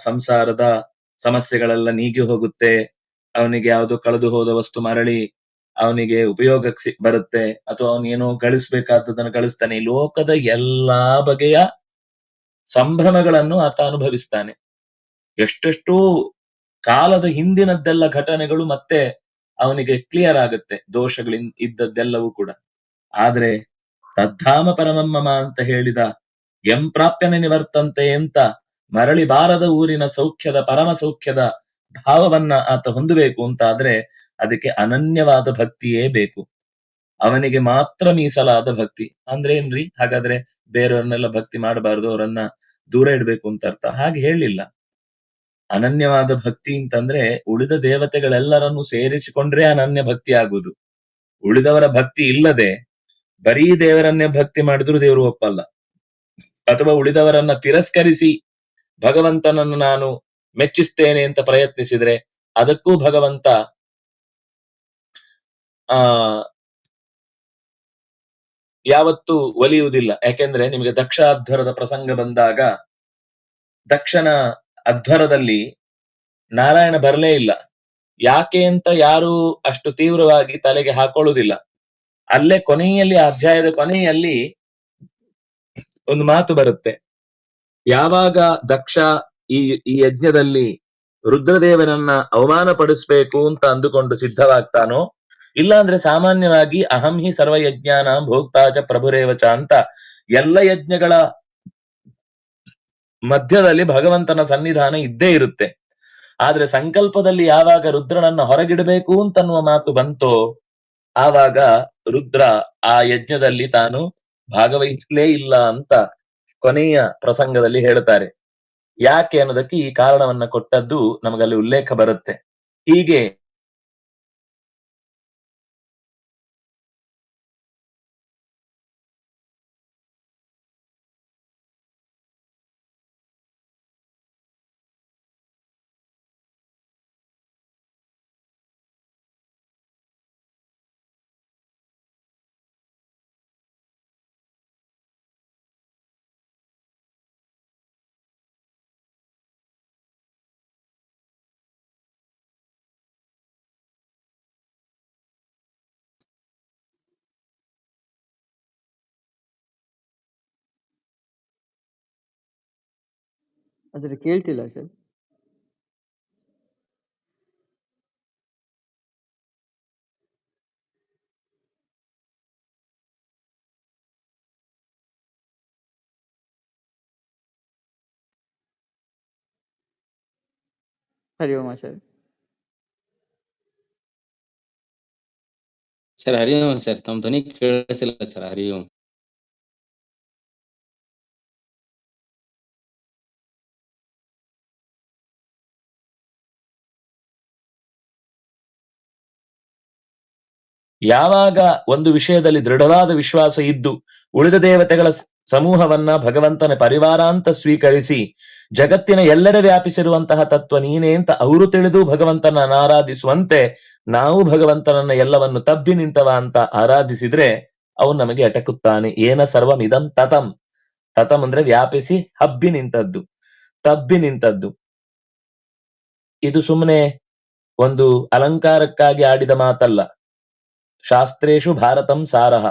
A: ಸಂಸಾರದ ಸಮಸ್ಯೆಗಳೆಲ್ಲ ನೀಗಿ ಹೋಗುತ್ತೆ, ಅವನಿಗೆ ಯಾವುದು ಕಳೆದು ಹೋದ ವಸ್ತು ಮರಳಿ ಅವನಿಗೆ ಉಪಯೋಗಕ್ಕೆ ಬರುತ್ತೆ, ಅಥವಾ ಅವನೇನೋ ಗಳಿಸ್ಬೇಕಾದದನ್ನು ಗಳಿಸ್ತಾನೆ. ಈ ಲೋಕದ ಎಲ್ಲಾ ಬಗೆಯ ಸಂಭ್ರಮಗಳನ್ನು ಆತ ಅನುಭವಿಸ್ತಾನೆ. ಎಷ್ಟೆಷ್ಟೋ ಕಾಲದ ಹಿಂದಿನದ್ದೆಲ್ಲ ಘಟನೆಗಳು ಮತ್ತೆ ಅವನಿಗೆ ಕ್ಲಿಯರ್ ಆಗುತ್ತೆ, ದೋಷಗಳಿಂದ ಇದ್ದದ್ದೆಲ್ಲವೂ ಕೂಡ. ಆದ್ರೆ ತದ್ಧಾಮ ಪರಮಮ್ಮ ಅಂತ ಹೇಳಿದ ಎಂ ಪ್ರಾಪ್ಯನ ನಿವರ್ತಂತೆ ಅಂತ ಮರಳಿ ಬಾರದ ಊರಿನ ಸೌಖ್ಯದ ಪರಮ ಸೌಖ್ಯದ ಭಾವವನ್ನ ಆತ ಹೊಂದಬೇಕು ಅಂತ ಆದ್ರೆ ಅದಕ್ಕೆ ಅನನ್ಯವಾದ ಭಕ್ತಿಯೇ ಬೇಕು. ಅವನಿಗೆ ಮಾತ್ರ ಮೀಸಲಾದ ಭಕ್ತಿ ಅಂದ್ರೆ ಏನ್ರಿ? ಹಾಗಾದ್ರೆ ಬೇರೆಯವ್ರನ್ನೆಲ್ಲ ಭಕ್ತಿ ಮಾಡಬಾರ್ದು, ಅವರನ್ನ ದೂರ ಇಡ್ಬೇಕು ಅಂತ ಅರ್ಥ? ಹಾಗೆ ಹೇಳಿಲ್ಲ. ಅನನ್ಯವಾದ ಭಕ್ತಿ ಅಂತಂದ್ರೆ ಉಳಿದ ದೇವತೆಗಳೆಲ್ಲರನ್ನು ಸೇರಿಸಿಕೊಂಡ್ರೆ ಅನನ್ಯ ಭಕ್ತಿ ಆಗುದು. ಉಳಿದವರ ಭಕ್ತಿ ಇಲ್ಲದೆ ಬರೀ ದೇವರನ್ನೇ ಭಕ್ತಿ ಮಾಡಿದ್ರು ದೇವರು ಒಪ್ಪಲ್ಲ, ಅಥವಾ ಉಳಿದವರನ್ನ ತಿರಸ್ಕರಿಸಿ ಭಗವಂತನನ್ನು ನಾನು ಮೆಚ್ಚಿಸ್ತೇನೆ ಅಂತ ಪ್ರಯತ್ನಿಸಿದ್ರೆ ಅದಕ್ಕೂ ಭಗವಂತ ಯಾವತ್ತೂ ಒಲಿಯುವುದಿಲ್ಲ. ಯಾಕೆಂದ್ರೆ ನಿಮಗೆ ದಕ್ಷ ಅಧ್ವರದ ಪ್ರಸಂಗ ಬಂದಾಗ ದಕ್ಷನ ಅಧ್ವರದಲ್ಲಿ ನಾರಾಯಣ ಬರಲೇ ಇಲ್ಲ. ಯಾಕೆ ಅಂತ ಯಾರು ಅಷ್ಟು ತೀವ್ರವಾಗಿ ತಲೆಗೆ ಹಾಕೊಳ್ಳುವುದಿಲ್ಲ. ಅಲ್ಲೇ ಕೊನೆಯಲ್ಲಿ, ಅಧ್ಯಾಯದ ಕೊನೆಯಲ್ಲಿ ಒಂದು ಮಾತು ಬರುತ್ತೆ. ಯಾವಾಗ ದಕ್ಷ ಈ ಯಜ್ಞದಲ್ಲಿ ರುದ್ರದೇವನನ್ನ ಅವಮಾನ ಪಡಿಸ್ಬೇಕು ಅಂತ ಅಂದುಕೊಂಡು ಸಿದ್ಧವಾಗ್ತಾನೋ, ಇಲ್ಲಾಂದ್ರೆ ಸಾಮಾನ್ಯವಾಗಿ ಅಹಂ ಹಿ ಸರ್ವ ಯಜ್ಞಾನಾಂ ಭೋಕ್ತಾಚ ಪ್ರಭುರೇವಚ ಅಂತ ಎಲ್ಲ ಯಜ್ಞಗಳ ಮಧ್ಯದಲ್ಲಿ ಭಗವಂತನ ಸನ್ನಿಧಾನ ಇದ್ದೇ ಇರುತ್ತೆ. ಆದ್ರೆ ಸಂಕಲ್ಪದಲ್ಲಿ ಯಾವಾಗ ರುದ್ರನನ್ನ ಹೊರಗಿಡಬೇಕು ಅಂತನ್ನುವ ಮಾತು ಬಂತೋ ಆವಾಗ ರುದ್ರ ಆ ಯಜ್ಞದಲ್ಲಿ ತಾನು ಭಾಗವಹಿಸಲೇ ಇಲ್ಲ ಅಂತ ಕೊನೆಯ ಪ್ರಸಂಗದಲ್ಲಿ ಹೇಳ್ತಾರೆ. ಯಾಕೆ ಅನ್ನೋದಕ್ಕೆ ಈ ಕಾರಣವನ್ನ ಕೊಟ್ಟದ್ದು ನಮಗಲ್ಲಿ ಉಲ್ಲೇಖ ಬರುತ್ತೆ. ಹೀಗೆ
F: ಅದ್ರ ಕೇಳ್ತಿಲ್ಲ ಸರ್. ಹರಿ ಓಂ ಸರ್.
E: ಸರ್ ಹರಿ ಓಂ ಸರ್, ತಮ್ಮ ಧ್ವನಿ ಕೇಳಿಸಿಲ್ಲ ಸರ್. ಹರಿ ಓಂ.
A: ಯಾವಾಗ ಒಂದು ವಿಷಯದಲ್ಲಿ ದೃಢವಾದ ವಿಶ್ವಾಸ ಇದ್ದು ಉಳಿದ ದೇವತೆಗಳ ಸಮೂಹವನ್ನ ಭಗವಂತನ ಪರಿವಾರ ಅಂತ ಸ್ವೀಕರಿಸಿ ಜಗತ್ತಿನ ಎಲ್ಲೆಡೆ ವ್ಯಾಪಿಸಿರುವಂತಹ ತತ್ವ ನೀನೇ ಅಂತ ಅವರು ತಿಳಿದು ಭಗವಂತನನ್ನ ಆರಾಧಿಸುವಂತೆ ನಾವು ಭಗವಂತನನ್ನ ಎಲ್ಲವನ್ನು ತಬ್ಬಿ ನಿಂತವ ಅಂತ ಆರಾಧಿಸಿದ್ರೆ ಅವನು ನಮಗೆ ಅಟಕುತ್ತಾನೆ. ಏನ ಸರ್ವಂ ಇದಂ ತತಂ. ತತಂ ಅಂದ್ರೆ ವ್ಯಾಪಿಸಿ ಹಬ್ಬಿ ನಿಂತದ್ದು, ತಬ್ಬಿ ನಿಂತದ್ದು. ಇದು ಸುಮ್ಮನೆ ಒಂದು ಅಲಂಕಾರಕ್ಕಾಗಿ ಆಡಿದ ಮಾತಲ್ಲ. ಶಾಸ್ತ್ರೇಶು ಭಾರತಂ ಸಾರಃ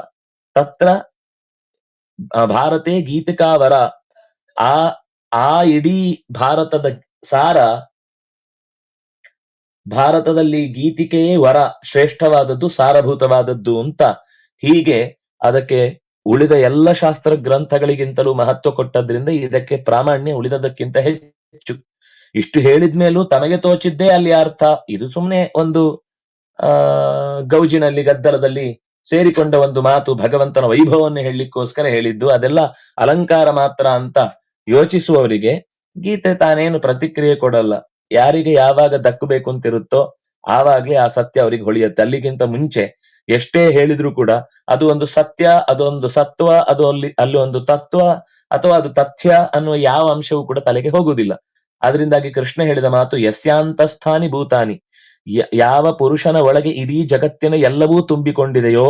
A: ತತ್ರ ಭಾರತೆ ಗೀತಿಕಾವರ. ಆ ಇಡೀ ಭಾರತದ ಸಾರ, ಭಾರತದಲ್ಲಿ ಗೀತಿಕೆಯೇ ವರ, ಶ್ರೇಷ್ಠವಾದದ್ದು, ಸಾರಭೂತವಾದದ್ದು ಅಂತ. ಹೀಗೆ ಅದಕ್ಕೆ ಉಳಿದ ಎಲ್ಲ ಶಾಸ್ತ್ರ ಗ್ರಂಥಗಳಿಗಿಂತಲೂ ಮಹತ್ವ ಕೊಟ್ಟದ್ರಿಂದ ಇದಕ್ಕೆ ಪ್ರಾಮಾಣ್ಯ ಉಳಿದದಕ್ಕಿಂತ ಹೆಚ್ಚು. ಇಷ್ಟು ಹೇಳಿದ್ಮೇಲೂ ತಮಗೆ ತೋಚಿದ್ದೇ ಅಲ್ಲಿ ಅರ್ಥ. ಇದು ಸುಮ್ಮನೆ ಒಂದು ಗೌಜಿನಲ್ಲಿ ಗದ್ದಲದಲ್ಲಿ ಸೇರಿಕೊಂಡ ಒಂದು ಮಾತು, ಭಗವಂತನ ವೈಭವವನ್ನು ಹೇಳಲಿಕ್ಕೋಸ್ಕರ ಹೇಳಿದ್ದು. ಅದೆಲ್ಲ ಅಲಂಕಾರ ಮಾತ್ರ ಅಂತ ಯೋಚಿಸುವವರಿಗೆ ಗೀತೆ ತಾನೇನು ಪ್ರತಿಕ್ರಿಯೆ ಕೊಡಲ್ಲ. ಯಾರಿಗೆ ಯಾವಾಗ ದಕ್ಕಬೇಕು ಅಂತಿರುತ್ತೋ ಆವಾಗ್ಲೇ ಆ ಸತ್ಯ ಅವರಿಗೆ ಹೊಳಿಯುತ್ತೆ. ಅಲ್ಲಿಗಿಂತ ಮುಂಚೆ ಎಷ್ಟೇ ಹೇಳಿದ್ರು ಕೂಡ ಅದು ಒಂದು ಸತ್ಯ, ಅದೊಂದು ಸತ್ವ, ಅದು ಅಲ್ಲಿ ಒಂದು ತತ್ವ ಅಥವಾ ಅದು ತಥ್ಯ ಅನ್ನುವ ಯಾವ ಅಂಶವೂ ಕೂಡ ತಲೆಗೆ ಹೋಗುವುದಿಲ್ಲ. ಅದರಿಂದಾಗಿ ಕೃಷ್ಣ ಹೇಳಿದ ಮಾತು ಯಸ್ಯಾಂತಸ್ಥಾನಿ ಭೂತಾನಿ. ಯಾವ ಪುರುಷನ ಒಳಗೆ ಇಡೀ ಜಗತ್ತಿನ ಎಲ್ಲವೂ ತುಂಬಿಕೊಂಡಿದೆಯೋ,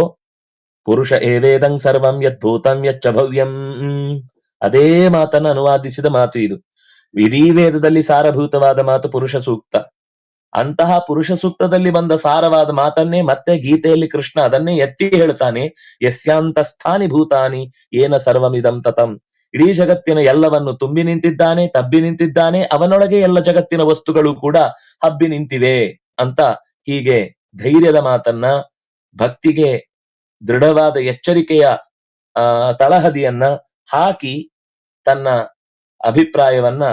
A: ಪುರುಷ ಏವೇದಂ ಸರ್ವಂ ಯತ್ ಭೂತಂ ಯಚ್ಚ ಭವ್ಯಂ, ಅದೇ ಮಾತನ್ನು ಅನುವಾದಿಸಿದ ಮಾತು ಇದು. ಇಡೀ ವೇದದಲ್ಲಿ ಸಾರಭೂತವಾದ ಮಾತು ಪುರುಷ ಸೂಕ್ತ. ಅಂತಹ ಪುರುಷ ಸೂಕ್ತದಲ್ಲಿ ಬಂದ ಸಾರವಾದ ಮಾತನ್ನೇ ಮತ್ತೆ ಗೀತೆಯಲ್ಲಿ ಕೃಷ್ಣ ಅದನ್ನೇ ಎತ್ತಿ ಹೇಳ್ತಾನೆ. ಯಸ್ಯಾಂತಸ್ಥಾನಿ ಭೂತಾನಿ ಏನ ಸರ್ವಮಿದಂ ತತಂ. ಇಡೀ ಜಗತ್ತಿನ ಎಲ್ಲವನ್ನು ತುಂಬಿ ನಿಂತಿದ್ದಾನೆ, ತಬ್ಬಿ ನಿಂತಿದ್ದಾನೆ, ಅವನೊಳಗೆ ಎಲ್ಲ ಜಗತ್ತಿನ ವಸ್ತುಗಳು ಕೂಡ ಹಬ್ಬಿ ನಿಂತಿವೆ ಅಂತ. ಹೀಗೆ ಧೈರ್ಯದ ಮಾತನ್ನ, ಭಕ್ತಿಗೆ ದೃಢವಾದ ಎಚ್ಚರಿಕೆಯ ತಳಹದಿಯನ್ನ ಹಾಕಿ ತನ್ನ ಅಭಿಪ್ರಾಯವನ್ನ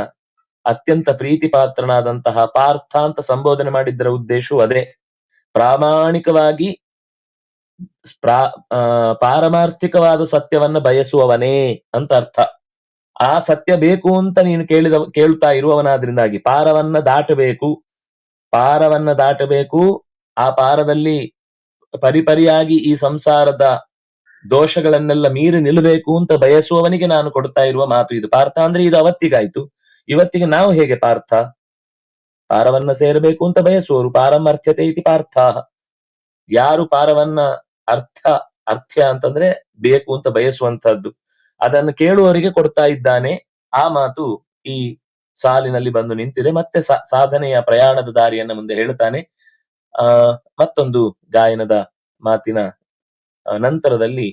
A: ಅತ್ಯಂತ ಪ್ರೀತಿ ಪಾತ್ರನಾದಂತಹ ಪಾರ್ಥ ಅಂತ ಸಂಬೋಧನೆ ಮಾಡಿದ್ದರ ಉದ್ದೇಶವು ಅದೇ. ಪ್ರಾಮಾಣಿಕವಾಗಿ ಪಾರಮಾರ್ಥಿಕವಾದ ಸತ್ಯವನ್ನ ಬಯಸುವವನೇ ಅಂತ ಅರ್ಥ. ಆ ಸತ್ಯ ಬೇಕು ಅಂತ ನೀನು ಕೇಳ್ತಾ ಇರುವವನಾದ್ರಿಂದಾಗಿ ಪಾರವನ್ನ ದಾಟಬೇಕು. ಆ ಪಾರದಲ್ಲಿ ಪರಿಪರಿಯಾಗಿ ಈ ಸಂಸಾರದ ದೋಷಗಳನ್ನೆಲ್ಲ ಮೀರಿ ನಿಲ್ಲಬೇಕು ಅಂತ ಬಯಸುವವನಿಗೆ ನಾನು ಕೊಡ್ತಾ ಇರುವ ಮಾತು ಇದು. ಪಾರ್ಥ ಅಂದ್ರೆ ಇದು ಅವತ್ತಿಗಾಯ್ತು. ಇವತ್ತಿಗೆ ನಾವು ಹೇಗೆ ಪಾರ್ಥ? ಪಾರವನ್ನ ಸೇರಬೇಕು ಅಂತ ಬಯಸುವವರು ಪಾರಮರ್ಥ್ಯತೆ ಇತಿ ಪಾರ್ಥ. ಯಾರು ಪಾರವನ್ನ ಅರ್ಥ್ಯ ಅಂತಂದ್ರೆ ಬೇಕು ಅಂತ ಬಯಸುವಂತಹದ್ದು, ಅದನ್ನು ಕೇಳುವವರಿಗೆ ಕೊಡ್ತಾ ಇದ್ದಾನೆ. ಆ ಮಾತು ಈ ಸಾಲಿನಲ್ಲಿ ಬಂದು ನಿಂತಿದೆ. ಮತ್ತೆ ಸಾಧನೆಯ ಪ್ರಯಾಣದ ದಾರಿಯನ್ನ ಮುಂದೆ ಹೇಳ್ತಾನೆ. ಮತ್ತೊಂದು ಗಾಯನದ ಮಾತಿನ ನಂತರದಲ್ಲಿ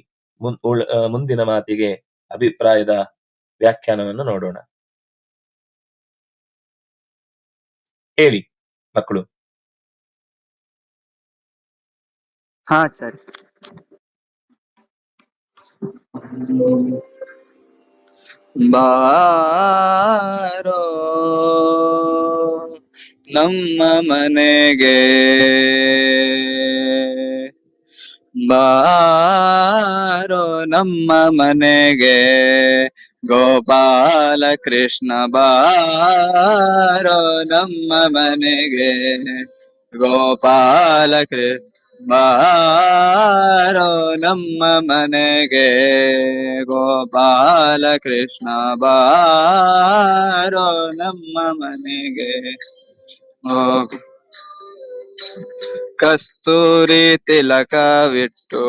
A: ಮುಂದಿನ ಮಾತಿಗೆ ಅಭಿಪ್ರಾಯದ ವ್ಯಾಖ್ಯಾನವನ್ನು ನೋಡೋಣ. ಹೇಳಿ ಮಕ್ಕಳು.
F: ಹಾ ಸರಿ. ಬಾರೋ ನಮ್ಮ ಮನೆಗೆ, ಬಾರೋ ನಮ್ಮ ಮನೆಗೆ, ಗೋಪಾಲ ಕೃಷ್ಣ ಬಾರೋ ನಮ್ಮ ಮನೆಗೆ, ಗೋಪಾಲ ಕೃಷ್ಣ ಬಾರೋ ನಮ್ಮ ಮನೆಗೆ, ಗೋಪಾಲ ಕೃಷ್ಣ ಬಾರೋ ನಮ್ಮ ಮನೆಗೆ. ಕಸ್ತೂರಿ ತಿಲಕವಿಟ್ಟು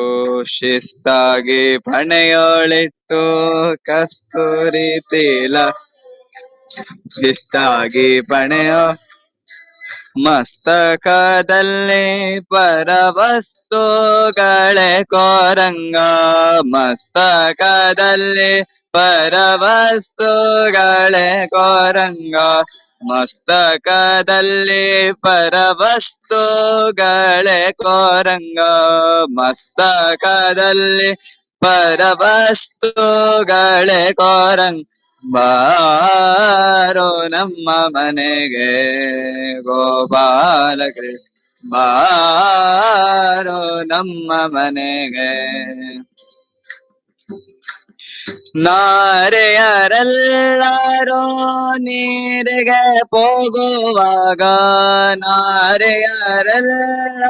F: ಶಿಸ್ತಾಗಿ ಪಣೆಯೊಳಿಟ್ಟು, ಕಸ್ತೂರಿ ಶಿಸ್ತಾಗಿ ಪಣೆಯೋ ಮಸ್ತಕದಲ್ಲಿ ಪರವಸ್ತುಗಳೇ ಕೋರಂಗ, ಮಸ್ತಕದಲ್ಲಿ ಪರವಸ್ತುಗಳೇ ಕೋರಂಗ, ಮಸ್ತಕದಲ್ಲಿ ಪರವಸ್ತುಗಳೇ ಕೋರಂಗ, ಮಸ್ತಕದಲ್ಲಿ ಪರವಸ್ತುಗಳೇ ಕೋರಂಗ. ಬಾರೋ ನಮ್ಮ ಮನೆಗೆ, ಗೋಪಾಲ ಕೃಷ್ಣ ಬಾರೋ ನಮ್ಮ ಮನೆಗೆ. ನಾರೆಯರೆಲ್ಲರೂ ನೀರಿಗೆ ಹೋಗುವಾಗ, ನಾರೆಯರೆಲ್ಲ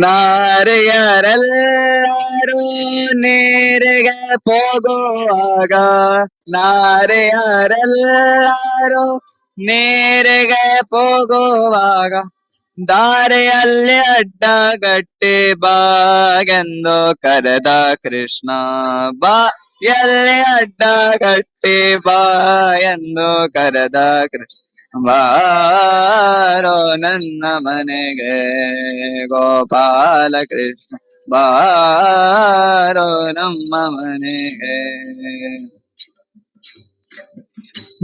F: ನಾರೆಯರೆಲ್ಲರೂ ನೀರಿಗೆ ಹೋಗುವಾಗ, ನಾರೆಯರೆಲ್ಲರೂ ನೀರಿಗೆ ಹೋಗುವಾಗ, ದಾರಿಯಲ್ಲಿ ಅಡ್ಡಗಟ್ಟಿ ಬಾಗೆಂದು ಕರೆದ ಕೃಷ್ಣ, ಬಾ ಎಲ್ಲಿ ಅಡ್ಡಗಟ್ಟಿ ಬಾ ಎಂದು ಕರೆದ ಕೃಷ್ಣ. ಬಾರೋ ನನ್ನ ಮನೆಗೆ, ಗೋಪಾಲ ಕೃಷ್ಣ ಬಾರೋ ನಮ್ಮ ಮನೆಗೆ.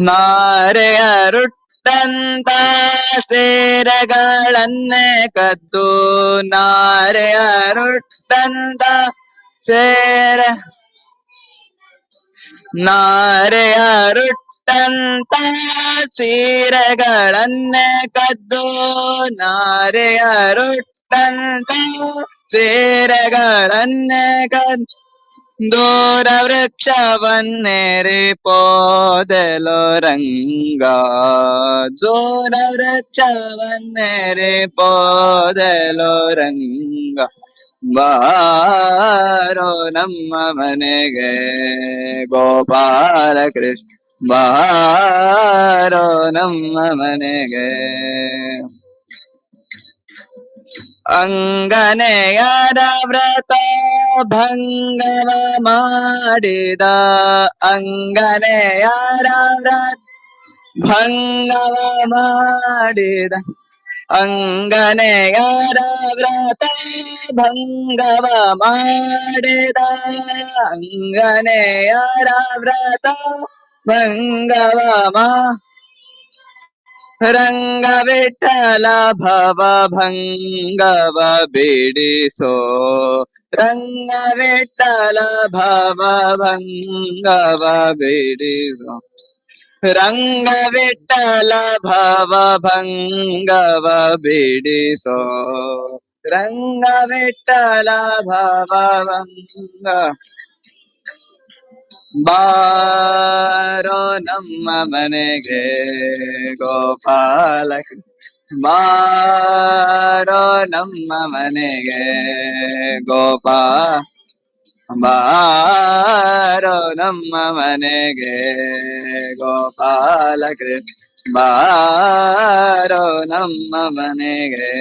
F: ನಾರೆಯರುಟ್ಟಂತ ಸೇರೆಗಳನ್ನೇ ಕದ್ದು, ನಾರೆಯರುಟ್ಟಂತ ನಾರೆಯರುಟ್ಟಂತ ಸೀರೆಗಳನ್ನೇ ಕದ್ದು, ನಾರೆಯರುಟ್ಟಂತ ಸೀರೆಗಳನ್ನೇ ಕದ್ದು, ದೂರ ವೃಕ್ಷವನ್ನೇರಿ ಪೋದೆಲೋ ರಂಗ, ದೂರ ವೃಕ್ಷವನ್ನೇರಿ ಪೋದೆಲೋ ರಂಗ. ಬಾರೋ ನಮ್ಮ ಮನೆಗೆ, ಗೋಪಾಲ ಕೃಷ್ಣ ಬಾರೋ ನಮ್ಮ ಮನೆಗೆ. ಅಂಗನೆಯರ ವ್ರತ ಭಂಗವ ಮಾಡಿದ, ಅಂಗನೆಯರ ವ್ರತ ಭಂಗವ ಮಾಡಿದ, ಅಂಗನೆಯರ ವ್ರತ ಭಂಗವ ಮಾಡಿದ, ಅಂಗನೆಯರ ವ್ರತ ಭಂಗವ ರಂಗ ವಿಠಲ ಭವ ಭಂಗವ ಬಿಡಿಸೋ, ರಂಗ ವಿಠಲ ಭವ ಭಂಗವ ಬಿಡಿಸೋ, ರಂಗ ವಿಠಲ ಭವ ಭಂಗವ ಬಿಡಿಸೋ, ರಂಗ ವಿಠಲ ಭವ ಭಂಗ. ಬಾರೋ ನಮ್ಮ ಮನೆಗೆ, ಗೋಪಾಲ ಬಾರೋ ನಮ್ಮ ಮನೆಗೆ, ಗೋಪಾಲ ಬಾರೋ ನಮ್ಮ ಮನೆಗೆ ಗೋಪಾಲ ಕೃಷ್ಣ ಬಾರೋ ನಮ್ಮ ಮನೆಗೆ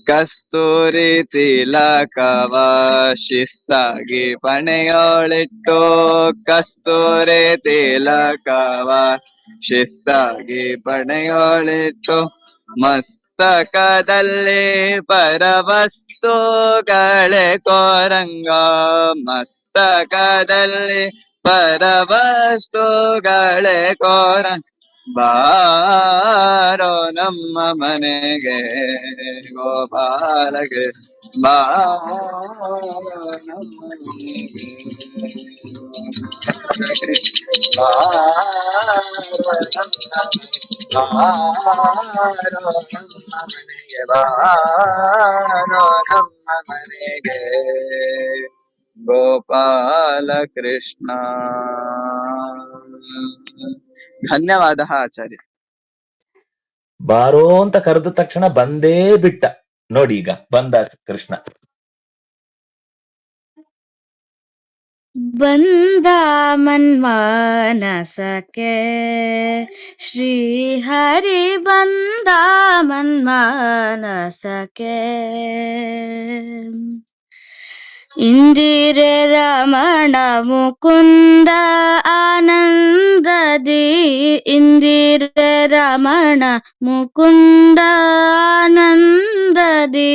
F: ಕಸ್ತೂರಿ ತಿಲಕವ ಶಿಸ್ತಾಗಿ ಪಣೆಯೋಳಿಟ್ಟು ಕಸ್ತೂರಿ ತಿಲಕವ ಶಿಸ್ತಾಗಿ ಪಣೆಯೋಳಿಟ್ಟು ಮಸ್ತಕದಲ್ಲಿ ಪರವಸ್ತುಗಳೇ ಕೋರಂಗ ಮಸ್ತಕದಲ್ಲಿ ಪರವಸ್ತುಗಳೇ ಕೋರಂಗ ಬಾರೋ ನಮ್ಮ ಮನೆಗೆ ಗೋಪಾಲ ಕೃಷ್ಣ ಬಾರೋ ನಮ್ಮ ಮನೆಗೆ ಬಾರೋ ನಮ್ಮ ಮನೆಗೆ ಬಾರೋ ನಮ್ಮ ಮನೆಗೆ ಗೋಪಾಲ ಕೃಷ್ಣ. ಧನ್ಯವಾದ ಆಚಾರ್ಯ.
A: ಬಾರೋ ಅಂತ ಕರೆದ ತಕ್ಷಣ ಬಂದೇ ಬಿಟ್ಟ ನೋಡಿ, ಈಗ ಬಂದ ಕೃಷ್ಣ.
D: ಬಂದ ಮನ್ಮಾನಸಕ್ಕೆ ಶ್ರೀ ಹರಿ ಬಂದ ಮನ್ಮಾನಸಕ್ಕೆ ಇಂದಿರೆ ರಮಣ ಮುಕುಂದ ಆನಂದದಿ ಇಂದಿರೆ ರಮಣ ಮುಕುಂದ ಆನಂದದಿ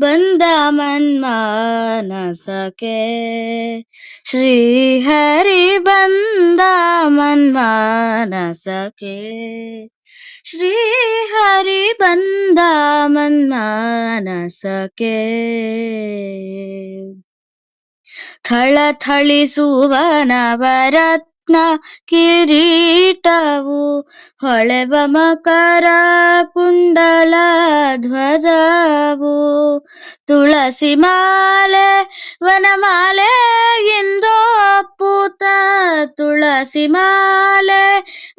D: ಬಂದ ಮನ್ಮಾನಸಕ್ಕೆ ಶ್ರೀ ಹರಿ ಬಂದ ಮನ್ಮಾನಸಕ್ಕೆ ಶ್ರೀ ಹರಿ ಬಂದ ಮನ್ಮಾನಸಕ್ಕೆ ಥಳಥಳಿಸುವ ನವರತ್ನ ಕಿರೀಟವು ಹೊಳೆವ ಮಕರ ಕುಂಡಲ ಧ್ವಜವು ತುಳಸಿ ಮಾಲೆ ವನಮಾಲೆ ಎಂದೊಪ್ಪುತ ತುಳಸಿ ಮಾಲೆ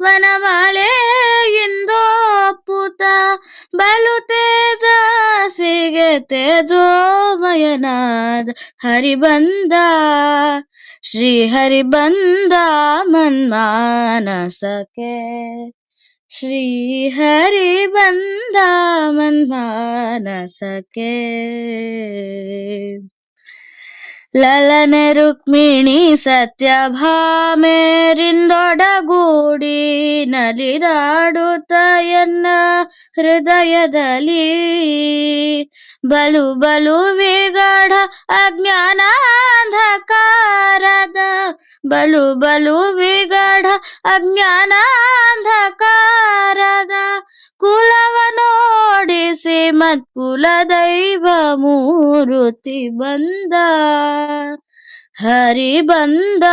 D: ವನಮಾಲೆ ಎಂದೊಪ್ಪುತ ಬಲು ತೇಜಸ್ವಿಗೆ ತೇಜೋಮಯನಾದ ಹರಿ ಬಂದ ಶ್ರೀ ಹರಿ ಬಂದ ಮನ್ಮಾನಸಕ್ಕೆ ಶ್ರೀ ಹರಿ ಬಂದ ಮನ್ಮಾನಸಕ್ಕೆ ಲಲನೆ ರುಕ್ಮಿಣಿ ಸತ್ಯಭಾಮೆರಿಂದೊಡಗೂಡಿ ನಲಿದಾಡುತ್ತ ಎನ್ನ ಹೃದಯದಲ್ಲಿ ಬಲು ಬಲು ವಿಗಢ ಅಜ್ಞಾನಾಂಧಕಾರದ ಬಲು ಬಲು ವಿಗಢ ಅಜ್ಞಾನಾಂಧಕಾರದ ಕುಲವ ನೋಡಿಸಿ ಮತ್ಕುಲ ದೈವ ಮೂರುತಿ ಬಂದ ಹರಿ ಬಂದ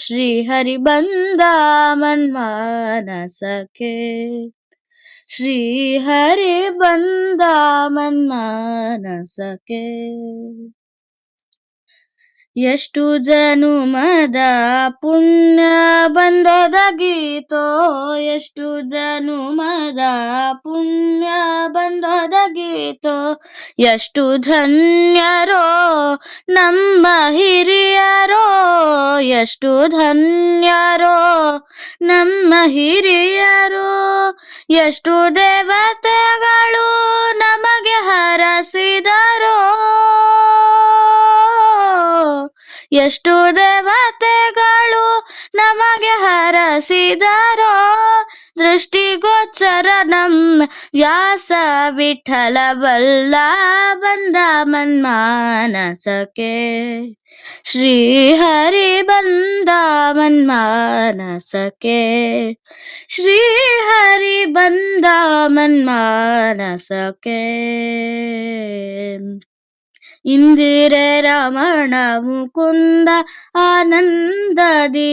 D: ಶ್ರೀ ಹರಿ ಬಂದ ಮನ್ಮಾನಸಕ್ಕೆ ಶ್ರೀ ಹರಿ ಬಂದ ಮನ್ಮಾನಸಕ್ಕೆ ಎಷ್ಟು ಜನುಮದ ಪುಣ್ಯ ಬಂದೊದಗೀತೋ ಎಷ್ಟು ಜನುಮದ ಪುಣ್ಯ ಬಂದೊದಗೀತೋ ಎಷ್ಟು ಧನ್ಯರೋ ನಮ್ಮ ಹಿರಿಯರೋ ಎಷ್ಟು ಧನ್ಯರೋ ನಮ್ಮ ಹಿರಿಯರು ಎಷ್ಟು ದೇವತೆಗಳು ನಮಗೆ ಹರಸಿದರೋ ಎಷ್ಟು ದೇವತೆಗಳು ನಮಗೆ ಹರಸಿದರೋ ದೃಷ್ಟಿಗೋಚರ ನಮ್ಮ ವ್ಯಾಸ ವಿಠಲ ಬಲ್ಲ ಬಂದ ಮನ್ಮಾನಸಕ್ಕೆ ಶ್ರೀ ಹರಿ ಬಂದ ಮನ್ಮಾನಸಕ್ಕೆ ಶ್ರೀ ಹರಿ ಬಂದ ಮನ್ಮಾನಸಕ್ಕೆ ಇಂದಿರೆ ರಮಣ ಮುಕುಂದ ಆನಂದದಿ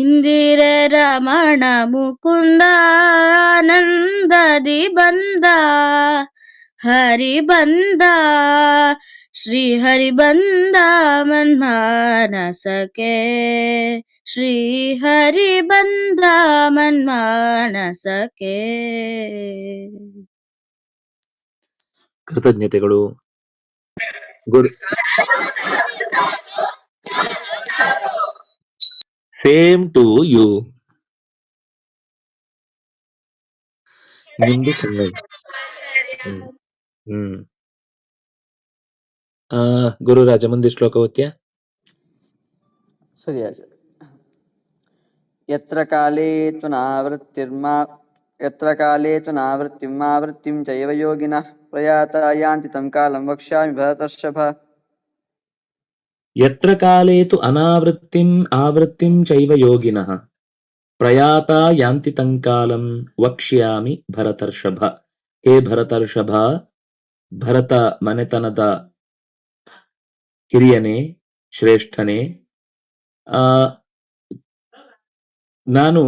D: ಇಂದಿರೆ ರಮಣ ಮುಕುಂದ ಆನಂದದಿ ಬಂದ ಹರಿ ಬಂದ ಶ್ರೀ ಹರಿ ಬಂದ ಮನ್ಮಾನಸಕ್ಕೆ ಶ್ರೀ ಹರಿ ಬಂದ ಮನ್ಮಾನಸಕ್ಕೆ.
A: ಕೃತಜ್ಞತೆಗಳು. ಗುಡ್. Same to you. ನಿಮ್ದು ಕನ್ನಡ. ಹ್ಮ್. ಗುರುರಾಜ ಮುಂದೆ ಶ್ಲೋಕ ಓದ್ತೀಯಾ?
F: ಸರಿ ಆಚಾರ್ಯ. ಯತ್ರ ಕಾಲೇ ತು ನಾವೃತ್ತಿಂ ಚೈವ ಯೋಗಿನಃ ಪ್ರಯಾತ ಯಾಂತಿ ತಂ ಕಾಲಂ ವಕ್ಷ್ಯಾಮಿ ಭರತರ್ಷಭ.
A: ಯತ್ರ ಕಾಲೇ ತು ಅನಾವೃತ್ತಿಂ ಆವೃತ್ತಿಂ ಚೈವ ಯೋಗಿನಃ ಪ್ರಯಾತ ಯಾಂತಿ ತಂ ಕಾಲಂ ವಕ್ಷ್ಯಾಮಿ ಭರತರ್ಷಭ. ಹೇ ಭರತರ್ಷಭ, ಭರತ ಮನೆತನದ ಹಿರಿಯನೇ, ಶ್ರೇಷ್ಠನೇ, ನಾನು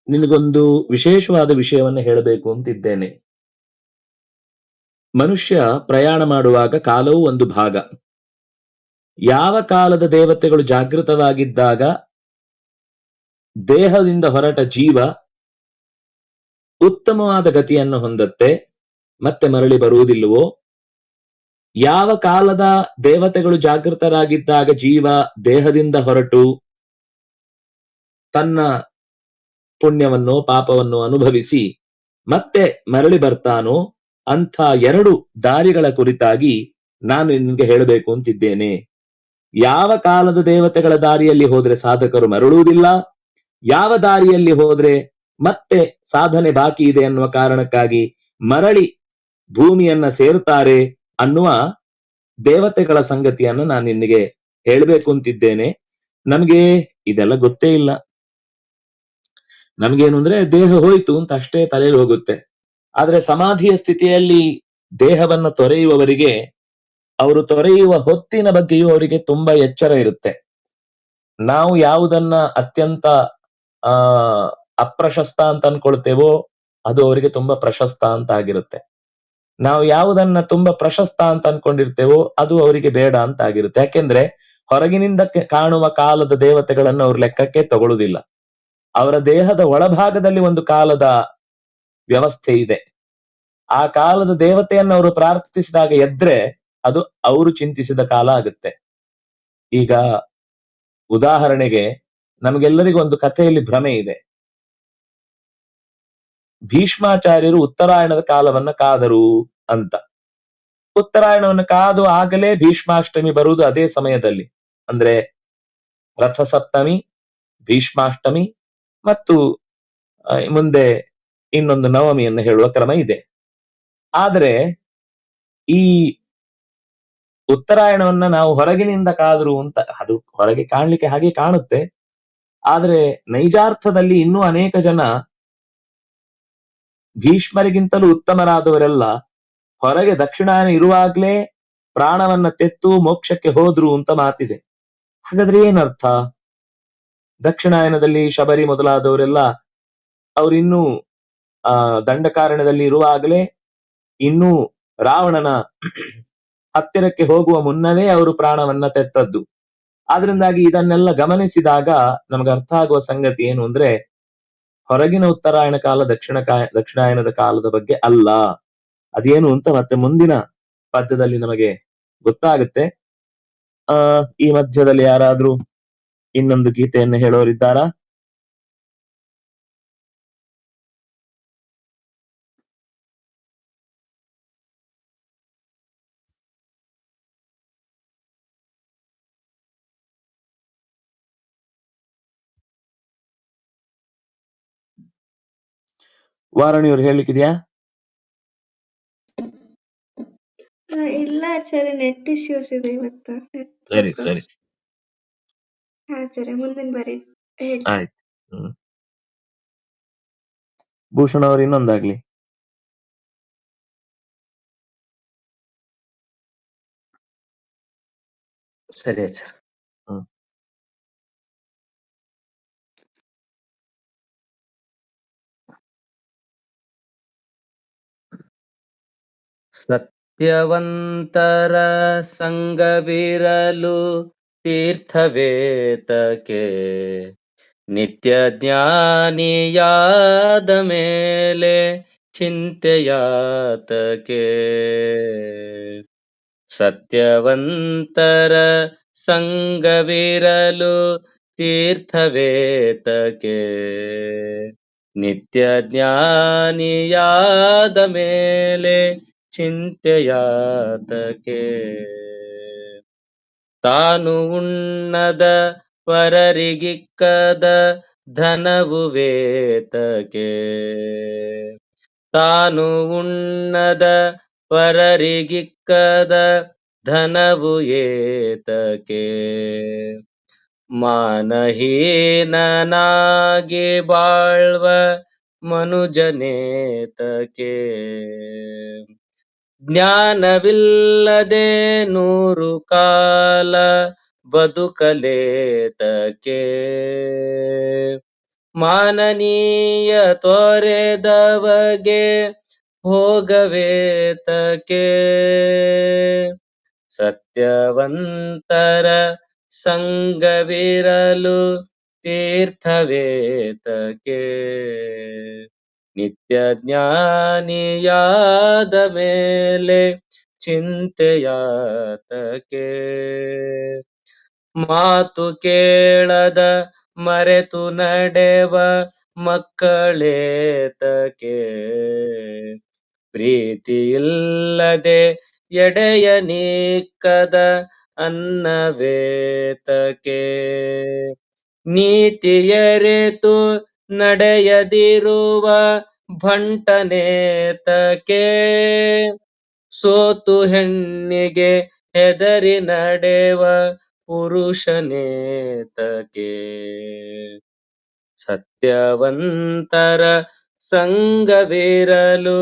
A: ನಿನಗೊಂದು ವಿಶೇಷವಾದ ವಿಷಯವನ್ನು ಹೇಳಬೇಕು ಅಂತಿದ್ದೇನೆ. ಮನುಷ್ಯ ಪ್ರಯಾಣ ಮಾಡುವಾಗ ಕಾಲವು ಒಂದು ಭಾಗ. ಯಾವ ಕಾಲದ ದೇವತೆಗಳು ಜಾಗೃತವಾಗಿದ್ದಾಗ ದೇಹದಿಂದ ಹೊರಟ ಜೀವ ಉತ್ತಮವಾದ ಗತಿಯನ್ನು ಹೊಂದತ್ತೆ, ಮತ್ತೆ ಮರಳಿ ಬರುವುದಿಲ್ಲವೋ, ಯಾವ ಕಾಲದ ದೇವತೆಗಳು ಜಾಗೃತರಾಗಿದ್ದಾಗ ಜೀವ ದೇಹದಿಂದ ಹೊರಟು ತನ್ನ ಪುಣ್ಯವನ್ನು ಪಾಪವನ್ನು ಅನುಭವಿಸಿ ಮತ್ತೆ ಮರಳಿ ಬರ್ತಾನೋ ಅಂಥ ಎರಡು ದಾರಿಗಳ ಕುರಿತಾಗಿ ನಾನು ನಿಮಗೆ ಹೇಳಬೇಕು ಅಂತಿದ್ದೇನೆ. ಯಾವ ಕಾಲದ ದೇವತೆಗಳ ದಾರಿಯಲ್ಲಿ ಹೋದ್ರೆ ಸಾಧಕರು ಮರಳುವುದಿಲ್ಲ, ಯಾವ ದಾರಿಯಲ್ಲಿ ಹೋದ್ರೆ ಮತ್ತೆ ಸಾಧನೆ ಬಾಕಿ ಇದೆ ಅನ್ನುವ ಕಾರಣಕ್ಕಾಗಿ ಮರಳಿ ಭೂಮಿಯನ್ನ ಸೇರುತ್ತಾರೆ ಅನ್ನುವ ದೇವತೆಗಳ ಸಂಗತಿಯನ್ನು ನಾನು ನಿನಗೆ ಹೇಳಬೇಕು ಅಂತಿದ್ದೇನೆ. ನಮ್ಗೆ ಇದೆಲ್ಲ ಗೊತ್ತೇ ಇಲ್ಲ. ನಮ್ಗೇನು ಅಂದ್ರೆ ದೇಹ ಹೋಯ್ತು ಅಂತ ಅಷ್ಟೇ ತಲೆಯಲ್ಲಿ ಹೋಗುತ್ತೆ. ಆದ್ರೆ ಸಮಾಧಿಯ ಸ್ಥಿತಿಯಲ್ಲಿ ದೇಹವನ್ನ ತೊರೆಯುವವರಿಗೆ ಅವರು ತೊರೆಯುವ ಹೊತ್ತಿನ ಬಗ್ಗೆಯೂ ಅವರಿಗೆ ತುಂಬಾ ಎಚ್ಚರ ಇರುತ್ತೆ. ನಾವು ಯಾವುದನ್ನ ಅತ್ಯಂತ ಅಪ್ರಶಸ್ತ ಅಂತ ಅನ್ಕೊಳ್ತೇವೋ ಅದು ಅವರಿಗೆ ತುಂಬಾ ಪ್ರಶಸ್ತ ಅಂತ ಆಗಿರುತ್ತೆ. ನಾವು ಯಾವುದನ್ನ ತುಂಬಾ ಪ್ರಶಸ್ತ ಅಂತ ಅನ್ಕೊಂಡಿರ್ತೇವೋ ಅದು ಅವರಿಗೆ ಬೇಡ ಅಂತ ಆಗಿರುತ್ತೆ. ಯಾಕೆಂದ್ರೆ ಹೊರಗಿನಿಂದ ಕಾಣುವ ಕಾಲದ ದೇವತೆಗಳನ್ನು ಅವ್ರ ಲೆಕ್ಕಕ್ಕೆ ತಗೊಳ್ಳುದಿಲ್ಲ. ಅವರ ದೇಹದ ಒಳಭಾಗದಲ್ಲಿ ಒಂದು ಕಾಲದ ವ್ಯವಸ್ಥೆ ಇದೆ. ಆ ಕಾಲದ ದೇವತೆಯನ್ನು ಅವರು ಪ್ರಾರ್ಥಿಸಿದಾಗ ಎದ್ರೆ ಅದು ಅವರು ಚಿಂತಿಸಿದ ಕಾಲ ಆಗುತ್ತೆ. ಈಗ ಉದಾಹರಣೆಗೆ ನಮಗೆಲ್ಲರಿಗೂ ಒಂದು ಕಥೆಯಲ್ಲಿ ಭ್ರಮೆ ಇದೆ. ಭೀಷ್ಮಾಚಾರ್ಯರು ಉತ್ತರಾಯಣದ ಕಾಲವನ್ನ ಕಾದರು ಅಂತ. ಉತ್ತರಾಯಣವನ್ನು ಕಾದು ಆಗಲೇ ಭೀಷ್ಮಾಷ್ಟಮಿ ಬರುವುದು ಅದೇ ಸಮಯದಲ್ಲಿ. ಅಂದ್ರೆ ರಥಸಪ್ತಮಿ, ಭೀಷ್ಮಾಷ್ಟಮಿ ಮತ್ತು ಮುಂದೆ ಇನ್ನೊಂದು ನವಮಿಯನ್ನು ಹೇಳುವ ಕ್ರಮ ಇದೆ. ಆದರೆ ಈ ಉತ್ತರಾಯಣವನ್ನ ನಾವು ಹೊರಗಿನಿಂದ ಕಾದರು ಅಂತ, ಅದು ಹೊರಗೆ ಕಾಣ್ಲಿಕ್ಕೆ ಹಾಗೆ ಕಾಣುತ್ತೆ. ಆದ್ರೆ ನೈಜಾರ್ಥದಲ್ಲಿ ಇನ್ನೂ ಅನೇಕ ಜನ ಭೀಷ್ಮರಿಗಿಂತಲೂ ಉತ್ತಮರಾದವರೆಲ್ಲ ಹೊರಗೆ ದಕ್ಷಿಣಾಯನ ಇರುವಾಗ್ಲೇ ಪ್ರಾಣವನ್ನ ತೆತ್ತು ಮೋಕ್ಷಕ್ಕೆ ಹೋದ್ರು ಅಂತ ಮಾತಿದೆ. ಹಾಗಾದ್ರೆ ಏನರ್ಥ? ದಕ್ಷಿಣಾಯನದಲ್ಲಿ ಶಬರಿ ಮೊದಲಾದವರೆಲ್ಲ ಅವರಿನ್ನೂ ದಂಡಕಾರಣ್ಯದಲ್ಲಿ ಇರುವಾಗಲೇ ಇನ್ನೂ ರಾವಣನ ಹತ್ತಿರಕ್ಕೆ ಹೋಗುವ ಮುನ್ನವೇ ಅವರು ಪ್ರಾಣವನ್ನ ತೆತ್ತದ್ದು. ಆದ್ರಿಂದಾಗಿ ಇದನ್ನೆಲ್ಲ ಗಮನಿಸಿದಾಗ ನಮ್ಗೆ ಅರ್ಥ ಆಗುವ ಸಂಗತಿ ಏನು ಅಂದ್ರೆ ಹೊರಗಿನ ಉತ್ತರಾಯಣ ಕಾಲ ದಕ್ಷಿಣಾಯನದ ಕಾಲದ ಬಗ್ಗೆ ಅಲ್ಲ. ಅದೇನು ಅಂತ ಮತ್ತೆ ಮುಂದಿನ ಪದ್ಯದಲ್ಲಿ ನಮಗೆ ಗೊತ್ತಾಗುತ್ತೆ. ಈ ಮಧ್ಯದಲ್ಲಿ ಯಾರಾದ್ರೂ ಇನ್ನೊಂದು ಗೀತೆಯನ್ನು ಹೇಳೋರಿದ್ದಾರಾ? ವಾರಣಿಯವ್ರು ಹೇಳಲಿಕ್ಕಿದ್ಯಾ?
G: ಇಲ್ಲ ಆಚಾರ್ಯ, ನೆಟ್ ಇಶ್ಯೂಸ್ ಇದೆ ಇವತ್ತು.
A: ಸರಿ ಸರಿ
G: ಆಚಾರ್ಯ ಮುಂದಿನ ಬಾರಿ
A: ಆಯ್ತು. ಭೂಷಣ್ ಅವರು ಇನ್ನೊಂದಾಗ್ಲಿ.
E: ಸರಿ ಆಚಾರ್ಯ. ಸತ್ಯವಂತರ ಸಂಗವಿರಲು ತೀರ್ಥವೇತಕ್ಕೆ, ನಿತ್ಯ ಜ್ಞಾನಿಯಾದ ಮೇಲೆ ಚಿಂತೆಯಾತಕ್ಕೆ. ಸತ್ಯವಂತರ ಸಂಗವಿರಲು ತೀರ್ಥವೇತಕೆ, ನಿತ್ಯ ಜ್ಞಾನಿಯಾದ ಮೇಲೆ ಚಿಂತೆಯಾತಕೆ. ತಾನು ಉಣ್ಣದ ಪರರಿಗಿಕ್ಕದ ಧನವು ವೇತಕೆ, ತಾನು ಉಣ್ಣದ ಪರರಿಗಿಕ್ಕದ ಧನವು ಏತಕೆ. ಮಾನಹೀನನಾಗಿ ಬಾಳ್ವ ಮನುಜನೇತಕೆ, ಜ್ಞಾನವಿಲ್ಲದೆ 100 ಕಾಲ ಬದುಕಲೇತಕೆ. ಮಾನನೀಯ ತೊರೆದವಗೆ ಭೋಗವೇತಕೆ, ಸತ್ಯವಂತರ ಸಂಗವಿರಲು ತೀರ್ಥವೇತಕೆ, ನಿತ್ಯ ಜ್ಞಾನಿಯಾದ ಮೇಲೆ ಚಿಂತೆಯಾತಕೆ. ಮಾತು ಕೇಳದ ಮರೆತು ನಡೆವ ಮಕ್ಕಳೇತಕೆ, ಪ್ರೀತಿಯಿಲ್ಲದೆ ಎಡೆಯ ನೀಕ್ಕದ ಅನ್ನವೇತಕೆ. ನೀತಿಯರೆತು ನಡೆಯದಿರುವ ಭಂಟನೇತಕೆ, ಸೋತು ಹೆಣ್ಣಿಗೆ ಹೆದರಿ ನಡೆವ ಪುರುಷನೇತಕೆ. ಸತ್ಯವಂತರ ಸಂಗವಿರಲು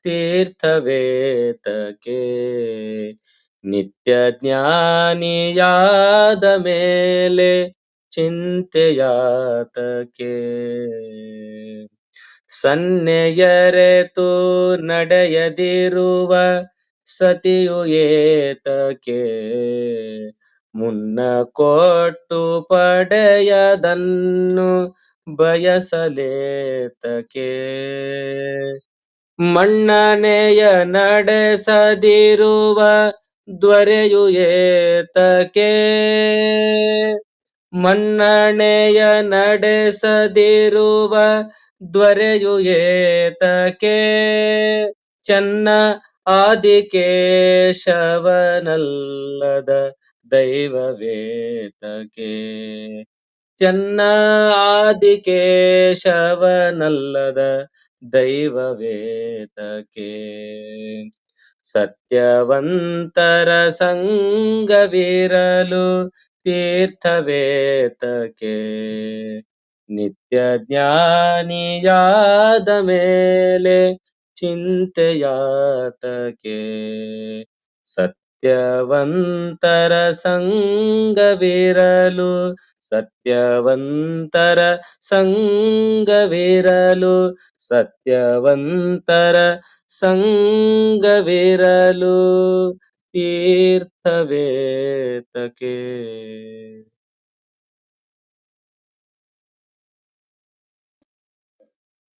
E: ತೀರ್ಥವೇತಕೆ, ನಿತ್ಯ ಜ್ಞಾನಿಯಾದ ಮೇಲೆ ಚಿಂತೆಯಾತಕೆ. ಸನ್ನೆಯರೆತು ನಡೆಯದಿರುವ ಸತಿಯು ಏತಕೆ, ಮುನ್ನ ಕೊಟ್ಟು ಪಡೆಯದನ್ನು ಬಯಸಲೇತಕೆ. ಮನ್ನಣೆಯ ನಡೆಸದಿರುವ ದೊರೆಯು ಏತಕೆ, ಮನ್ನಣೆಯ ನಡೆಸದಿರುವ ದೊರೆಯು ಏತಕೆ. ಚೆನ್ನ ಆದಿಕೇಶವನಲ್ಲದ ದೈವವೇತಕೆ, ಚೆನ್ನ ಆದಿಕೇಶವನಲ್ಲದ ದೈವವೇತಕೆ. ಸತ್ಯವಂತರ ಸಂಗವಿರಲು ತೀರ್ಥವೇತಕೆ, ನಿತ್ಯ ಜ್ಞಾನಿಯಾದ ಮೇಲೆ ಚಿಂತೆಯಾತಕೆ. ಸತ್ಯವಂತರ ಸಂಗವಿರಲು, ಸತ್ಯವಂತರ ಸಂಗವಿರಲು, ಸತ್ಯವಂತರ ಸಂಗವಿರಲು ತೀರ್ಥವೇತಕೆ.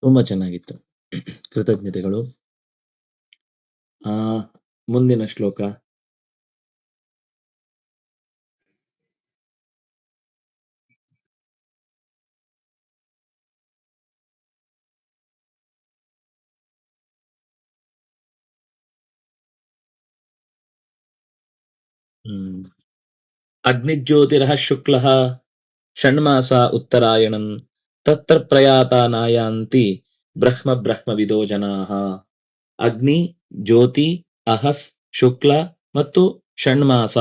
A: ತುಂಬಾ ಚೆನ್ನಾಗಿತ್ತು. ಕೃತಜ್ಞತೆಗಳು. ಮುಂದಿನ ಶ್ಲೋಕ. ಅಗ್ನಿಜ್ಯೋತಿರಃ ಶುಕ್ಲಃ ಷಣ್ಮಾಸ ಉತ್ತರಾಯಣಂ ತತ್ರ ಪ್ರಯಾತ ನಾಯಾಂತಿ ಬ್ರಹ್ಮ ಬ್ರಹ್ಮವಿದೋ ಜನಾಃ. ಅಗ್ನಿ, ಜ್ಯೋತಿ, ಅಹಸ್, ಶುಕ್ಲ ಮತ್ತು ಷಣ್ಮಾಸ,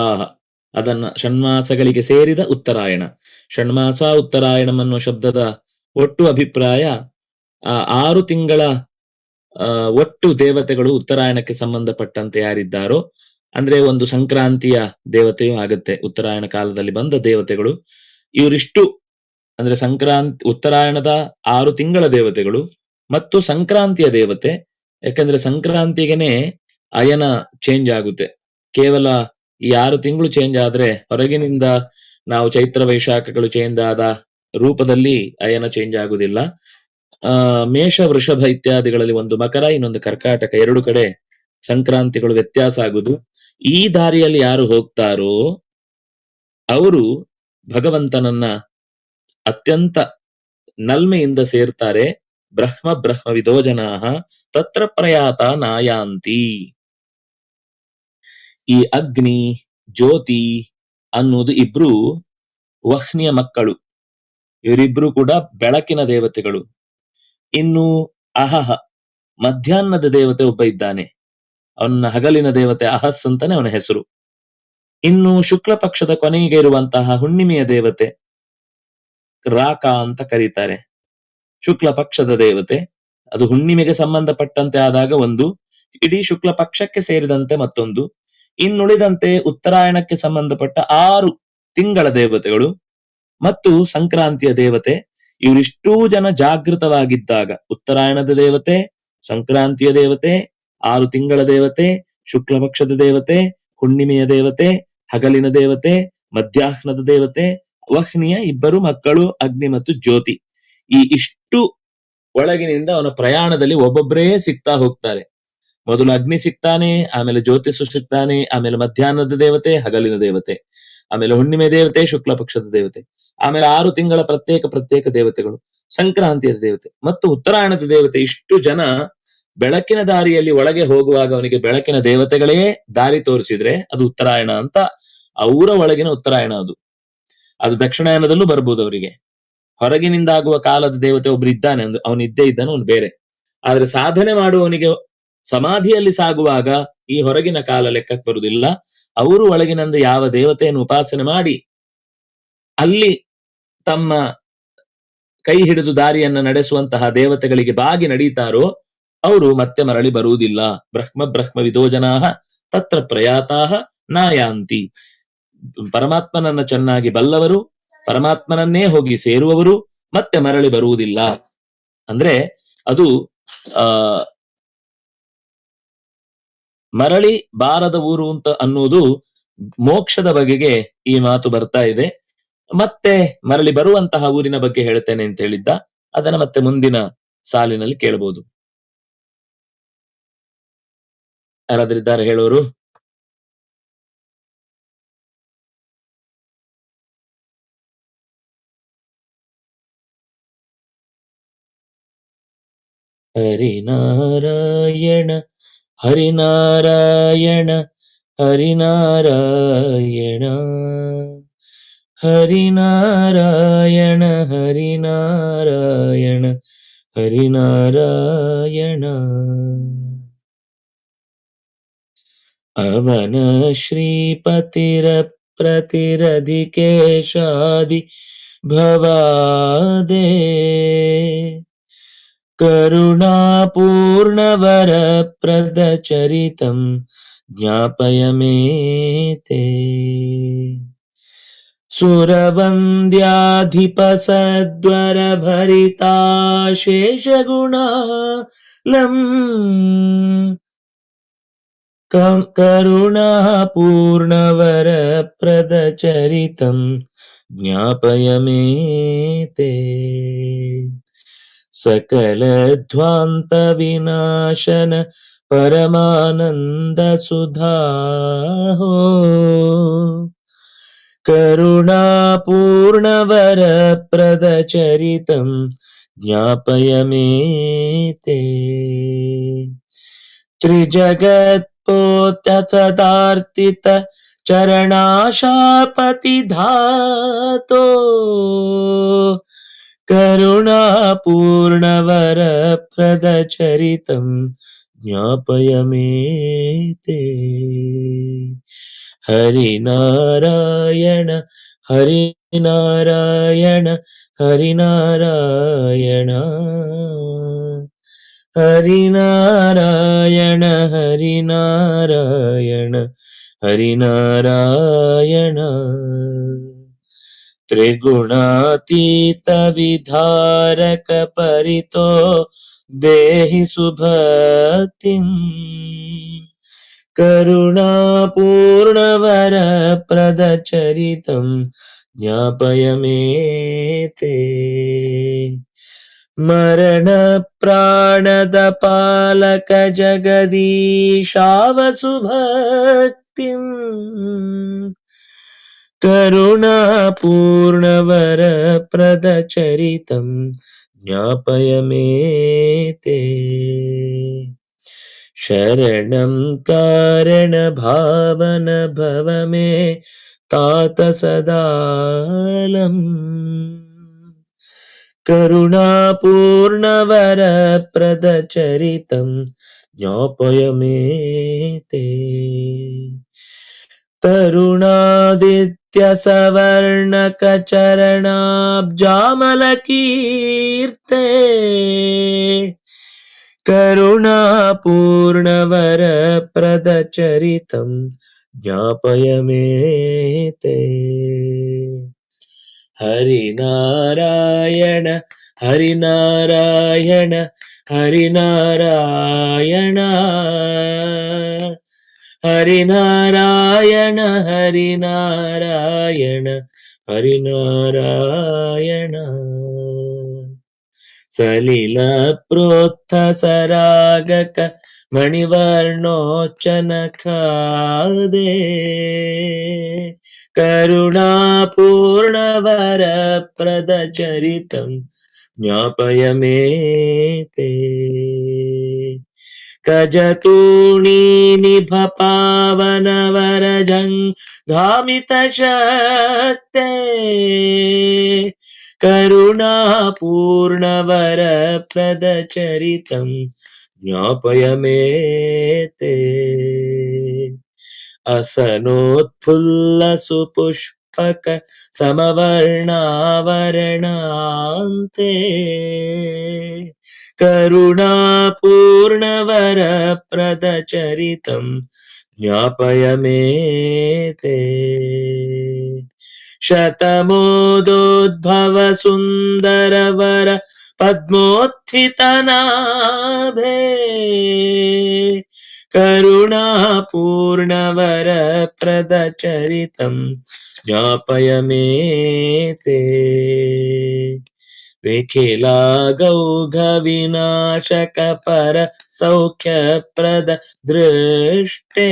A: ಅದನ್ನ ಷಣ್ಮಾಸಗಳಿಗೆ ಸೇರಿದ ಉತ್ತರಾಯಣ. ಷಣ್ಮಾಸ ಉತ್ತರಾಯಣಂ ಅನ್ನುವ ಶಬ್ದದ ಒಟ್ಟು ಅಭಿಪ್ರಾಯ 6 ತಿಂಗಳ ಒಟ್ಟು ದೇವತೆಗಳು ಉತ್ತರಾಯಣಕ್ಕೆ ಸಂಬಂಧಪಟ್ಟಂತೆ ಯಾರಿದ್ದಾರೋ, ಅಂದ್ರೆ ಒಂದು ಸಂಕ್ರಾಂತಿಯ ದೇವತೆಯೂ ಆಗತ್ತೆ, ಉತ್ತರಾಯಣ ಕಾಲದಲ್ಲಿ ಬಂದ ದೇವತೆಗಳು ಇವರಿಷ್ಟು, ಅಂದ್ರೆ ಉತ್ತರಾಯಣದ 6 ತಿಂಗಳ ದೇವತೆಗಳು ಮತ್ತು ಸಂಕ್ರಾಂತಿಯ ದೇವತೆ. ಯಾಕಂದ್ರೆ ಸಂಕ್ರಾಂತಿಗೆನೆ ಅಯನ ಚೇಂಜ್ ಆಗುತ್ತೆ. ಕೇವಲ ಈ 6 ತಿಂಗಳು ಚೇಂಜ್ ಆದ್ರೆ ಹೊರಗಿನಿಂದ ನಾವು ಚೈತ್ರ ವೈಶಾಖಗಳು ಚೇಂಜ್ ಆದ ರೂಪದಲ್ಲಿ ಅಯನ ಚೇಂಜ್ ಆಗುದಿಲ್ಲ. ಮೇಷ ವೃಷಭ ಇತ್ಯಾದಿಗಳಲ್ಲಿ ಒಂದು ಮಕರ, ಇನ್ನೊಂದು ಕರ್ಕಾಟಕ, 2 ಕಡೆ ಸಂಕ್ರಾಂತಿಗಳು ವ್ಯತ್ಯಾಸ ಆಗುದು. ಈ ದಾರಿಯಲ್ಲಿ ಯಾರು ಹೋಗ್ತಾರೋ ಅವರು ಭಗವಂತನನ್ನ ಅತ್ಯಂತ ನಲ್ಮೆಯಿಂದ ಸೇರ್ತಾರೆ. ಬ್ರಹ್ಮ ವಿದೋ ಜನಾಃ ತತ್ರ ಪ್ರಯಾತ ನಾಯಾಂತಿ. ಈ ಅಗ್ನಿ ಜ್ಯೋತಿ ಅನ್ನುವುದು ಇಬ್ರು ವಹ್ನಿಯ ಮಕ್ಕಳು. ಇವರಿಬ್ರು ಕೂಡ ಬೆಳಕಿನ ದೇವತೆಗಳು. ಇನ್ನು ಅಹಹ ಮಧ್ಯಾಹ್ನದ ದೇವತೆ ಒಬ್ಬ ಇದ್ದಾನೆ, ಅವನ ಹಗಲಿನ ದೇವತೆ ಅಹಸ್ ಅಂತಾನೆ ಅವನ ಹೆಸರು. ಇನ್ನು ಶುಕ್ಲ ಪಕ್ಷದ ಕೊನೆಗೆ ಇರುವಂತಹ ಹುಣ್ಣಿಮೆಯ ದೇವತೆ ರಾಕ ಅಂತ ಕರೀತಾರೆ. ಶುಕ್ಲ ಪಕ್ಷದ ದೇವತೆ ಅದು ಹುಣ್ಣಿಮೆಗೆ ಸಂಬಂಧಪಟ್ಟಂತೆ ಆದಾಗ ಒಂದು, ಇಡೀ ಶುಕ್ಲ ಪಕ್ಷಕ್ಕೆ ಸೇರಿದಂತೆ ಮತ್ತೊಂದು. ಇನ್ನುಳಿದಂತೆ ಉತ್ತರಾಯಣಕ್ಕೆ ಸಂಬಂಧಪಟ್ಟ 6 ತಿಂಗಳ ದೇವತೆಗಳು ಮತ್ತು ಸಂಕ್ರಾಂತಿಯ ದೇವತೆ. ಇವರಿಷ್ಟೂ ಜನ ಜಾಗೃತವಾಗಿದ್ದಾಗ ಉತ್ತರಾಯಣದ ದೇವತೆ, ಸಂಕ್ರಾಂತಿಯ ದೇವತೆ, 6 ತಿಂಗಳ ದೇವತೆ, ಶುಕ್ಲ ಪಕ್ಷದ ದೇವತೆ, ಹುಣ್ಣಿಮೆಯ ದೇವತೆ, ಹಗಲಿನ ದೇವತೆ, ಮಧ್ಯಾಹ್ನದ ದೇವತೆ, ವಹ್ನಿಯ ಇಬ್ಬರು ಮಕ್ಕಳು ಅಗ್ನಿ ಮತ್ತು ಜ್ಯೋತಿ. ಈ ಇಷ್ಟು ಒಳಗಿನಿಂದ ಅವನ ಪ್ರಯಾಣದಲ್ಲಿ ಒಬ್ಬೊಬ್ಬರೇ ಸಿಗ್ತಾ ಹೋಗ್ತಾರೆ. ಮೊದಲು ಅಗ್ನಿ ಸಿಗ್ತಾನೆ, ಆಮೇಲೆ ಜ್ಯೋತಿಷು ಸಿಗ್ತಾನೆ, ಆಮೇಲೆ ಮಧ್ಯಾಹ್ನದ ದೇವತೆ, ಹಗಲಿನ ದೇವತೆ, ಆಮೇಲೆ ಹುಣ್ಣಿಮೆ ದೇವತೆ, ಶುಕ್ಲ ಪಕ್ಷದ ದೇವತೆ, ಆಮೇಲೆ 6 ತಿಂಗಳ ಪ್ರತ್ಯೇಕ ದೇವತೆಗಳು, ಸಂಕ್ರಾಂತಿಯ ದೇವತೆ ಮತ್ತು ಉತ್ತರಾಯಣದ ದೇವತೆ. ಇಷ್ಟು ಜನ ಬೆಳಕಿನ ದಾರಿಯಲ್ಲಿ ಒಳಗೆ ಹೋಗುವಾಗ ಅವನಿಗೆ ಬೆಳಕಿನ ದೇವತೆಗಳೇ ದಾರಿ ತೋರಿಸಿದ್ರೆ ಅದು ಉತ್ತರಾಯಣ ಅಂತ. ಅವರ ಒಳಗಿನ ಉತ್ತರಾಯಣ ಅದು ದಕ್ಷಿಣಾಯನದಲ್ಲೂ ಬರ್ಬೋದು ಅವರಿಗೆ. ಹೊರಗಿನಿಂದ ಆಗುವ ಕಾಲದ ದೇವತೆ ಒಬ್ರು ಇದ್ದಾನೆ, ಅವನು ಇದ್ದೇ ಇದ್ದಾನೆ, ಅವನು ಬೇರೆ. ಆದ್ರೆ ಸಾಧನೆ ಮಾಡುವವನಿಗೆ ಸಮಾಧಿಯಲ್ಲಿ ಸಾಗುವಾಗ ಈ ಹೊರಗಿನ ಕಾಲ ಲೆಕ್ಕಕ್ಕೆ ಬರುವುದಿಲ್ಲ. ಅವರು ಒಳಗಿನಿಂದ ಯಾವ ದೇವತೆಯನ್ನು ಉಪಾಸನೆ ಮಾಡಿ ಅಲ್ಲಿ ತಮ್ಮ ಕೈ ಹಿಡಿದು ದಾರಿಯನ್ನ ನಡೆಸುವಂತಹ ದೇವತೆಗಳಿಗೆ ಬಾಗಿ ನಡೀತಾರೋ ಅವರು ಮತ್ತೆ ಮರಳಿ ಬರುವುದಿಲ್ಲ. ಬ್ರಹ್ಮ ವಿದೋ ಜನಾಃ ತತ್ರ ಪ್ರಯಾತಾಃ ನಾಯಾಂತಿ. ಪರಮಾತ್ಮನನ್ನ ಚೆನ್ನಾಗಿ ಬಲ್ಲವರು, ಪರಮಾತ್ಮನನ್ನೇ ಹೋಗಿ ಸೇರುವವರು ಮತ್ತೆ ಮರಳಿ ಬರುವುದಿಲ್ಲ. ಅಂದ್ರೆ ಅದು ಮರಳಿ ಬಾರದ ಊರು ಅಂತ ಅನ್ನುವುದು ಮೋಕ್ಷದ ಬಗೆಗೆ ಈ ಮಾತು ಬರ್ತಾ ಇದೆ. ಮತ್ತೆ ಮರಳಿ ಬರುವಂತಹ ಊರಿನ ಬಗ್ಗೆ ಹೇಳ್ತೇನೆ ಅಂತ ಹೇಳಿದ್ದ. ಅದನ್ನ ಮತ್ತೆ ಮುಂದಿನ ಸಾಲಿನಲ್ಲಿ ಕೇಳಬಹುದು. ಯಾರಾದ್ರಿದ್ದಾರೆ ಹೇಳೋರು? ಹರಿನಾರಾಯಣ ಹರಿನಾರಾಯಣ ಹರಿನಾರಾಯಣ ಹರಿನಾರಾಯಣ ಹರಿನಾರಾಯಣ ಹರಿನಾರಾಯಣ. ಅವನ ಶ್ರೀಪತಿರ ಪ್ರತಿರಧಿಕೇಶಾದಿ ಭವಾದೆ ಕರುಣಾಪೂರ್ಣವರ ಪ್ರದಚರಿತಂ ಜ್ಞಾಪಯ ಮೇತೆ. ಸುರವಂದ್ಯಾಧಿಪ ಸದ್ವರ ಭರಿತಾ ಶೇಷಗುಣಾಲಂ ಕರುಣಾಪೂರ್ಣವರ ಪ್ರದಚರಿತಂ ಜ್ಞಾಪಯ ಮೇತೆ. ಸಕಲಧ್ವಾಂತ ವಿನಾಶನ ಪರಮಾನಂದ ಸುಧಾಹೋ ಕರುಣಾಪೂರ್ಣವರ ಪ್ರದಚರಿತಂ ಜ್ಞಾಪಯ ಮೇತೆ. ತ್ರಿಜಗತ್ಪೋತ ಸದಾರ್ತಿತ ಚರಣಾಶಾಪತಿ ಧಾತೋ ಕರುಣಾಪೂರ್ಣವರ ಪ್ರದಚರಿತಂ ಜ್ಞಾಪಯ ಮೇತೆ. ಹರಿನಾರಾಯಣ ಹರಿನಾರಾಯಣ ಹರಿನಾರಾಯಣ ಹರಿನಾರಾಯಣ ಹರಿನಾರಾಯಣ ಹರಿನಾರಾಯಣ. ತ್ರಿಗುಣಾತೀತ ವಿಧಾರಕ ಪರಿತೋ ದೇಹಿ ಸುಭಕ್ತಿಂ ಕರುಣಾಪೂರ್ಣವರ ಪ್ರದಚರಿತಂ ಜ್ಞಾಪಯ ಮೇತೆ. ಮರಣ ಪ್ರಾಣದ ಪಾಲಕ ಜಗದೀಶಾವಸುಭಕ್ತಿ ಭಕ್ತಿಂ ಕರುಣಾಪೂರ್ಣವರಪ್ರದಚರಿತಂ ಜ್ಞಾಪಯ ಮೇ ತೇ ಶರಣಂ ಕಾರಣ ಭಾವನ ಭವ ಮೇ तात सदालं करुणापूर्णवरप्रदचरितं ज्ञापय मे ते तरुणादित्यसवर्णकचरणाब्जामलकीर्ते करुणापूर्णवरप्रदचरितं ज्ञापय मे ते हरिनारायण हरिनारायण हरिनारायण हरिनारायण हरिनारायण हरिनारायण सलिल प्रोत्थ सरागक मणिवर्णोच्चन खादे करुणापूर्णवरप्रदचरितं ज्ञापय मे ते कजतूणी निभ पावनवरजङ्घामितशक्ते करुणापूर्णवरप्रदचरितं ज्ञापय मे ते असनोत्फुल्लसुपुष्पक समवर्णावरणान्ते करुणापूर्णवरप्रदचरितं ज्ञापय मे ते शतमोदोद्भव सुन्दरवर पद्मोत्थितनाभे करुणापूर्णवरप्रदचरितं ज्ञापय मे ते विखिलागौघविनाशकपर सौख्यप्रद दृष्टे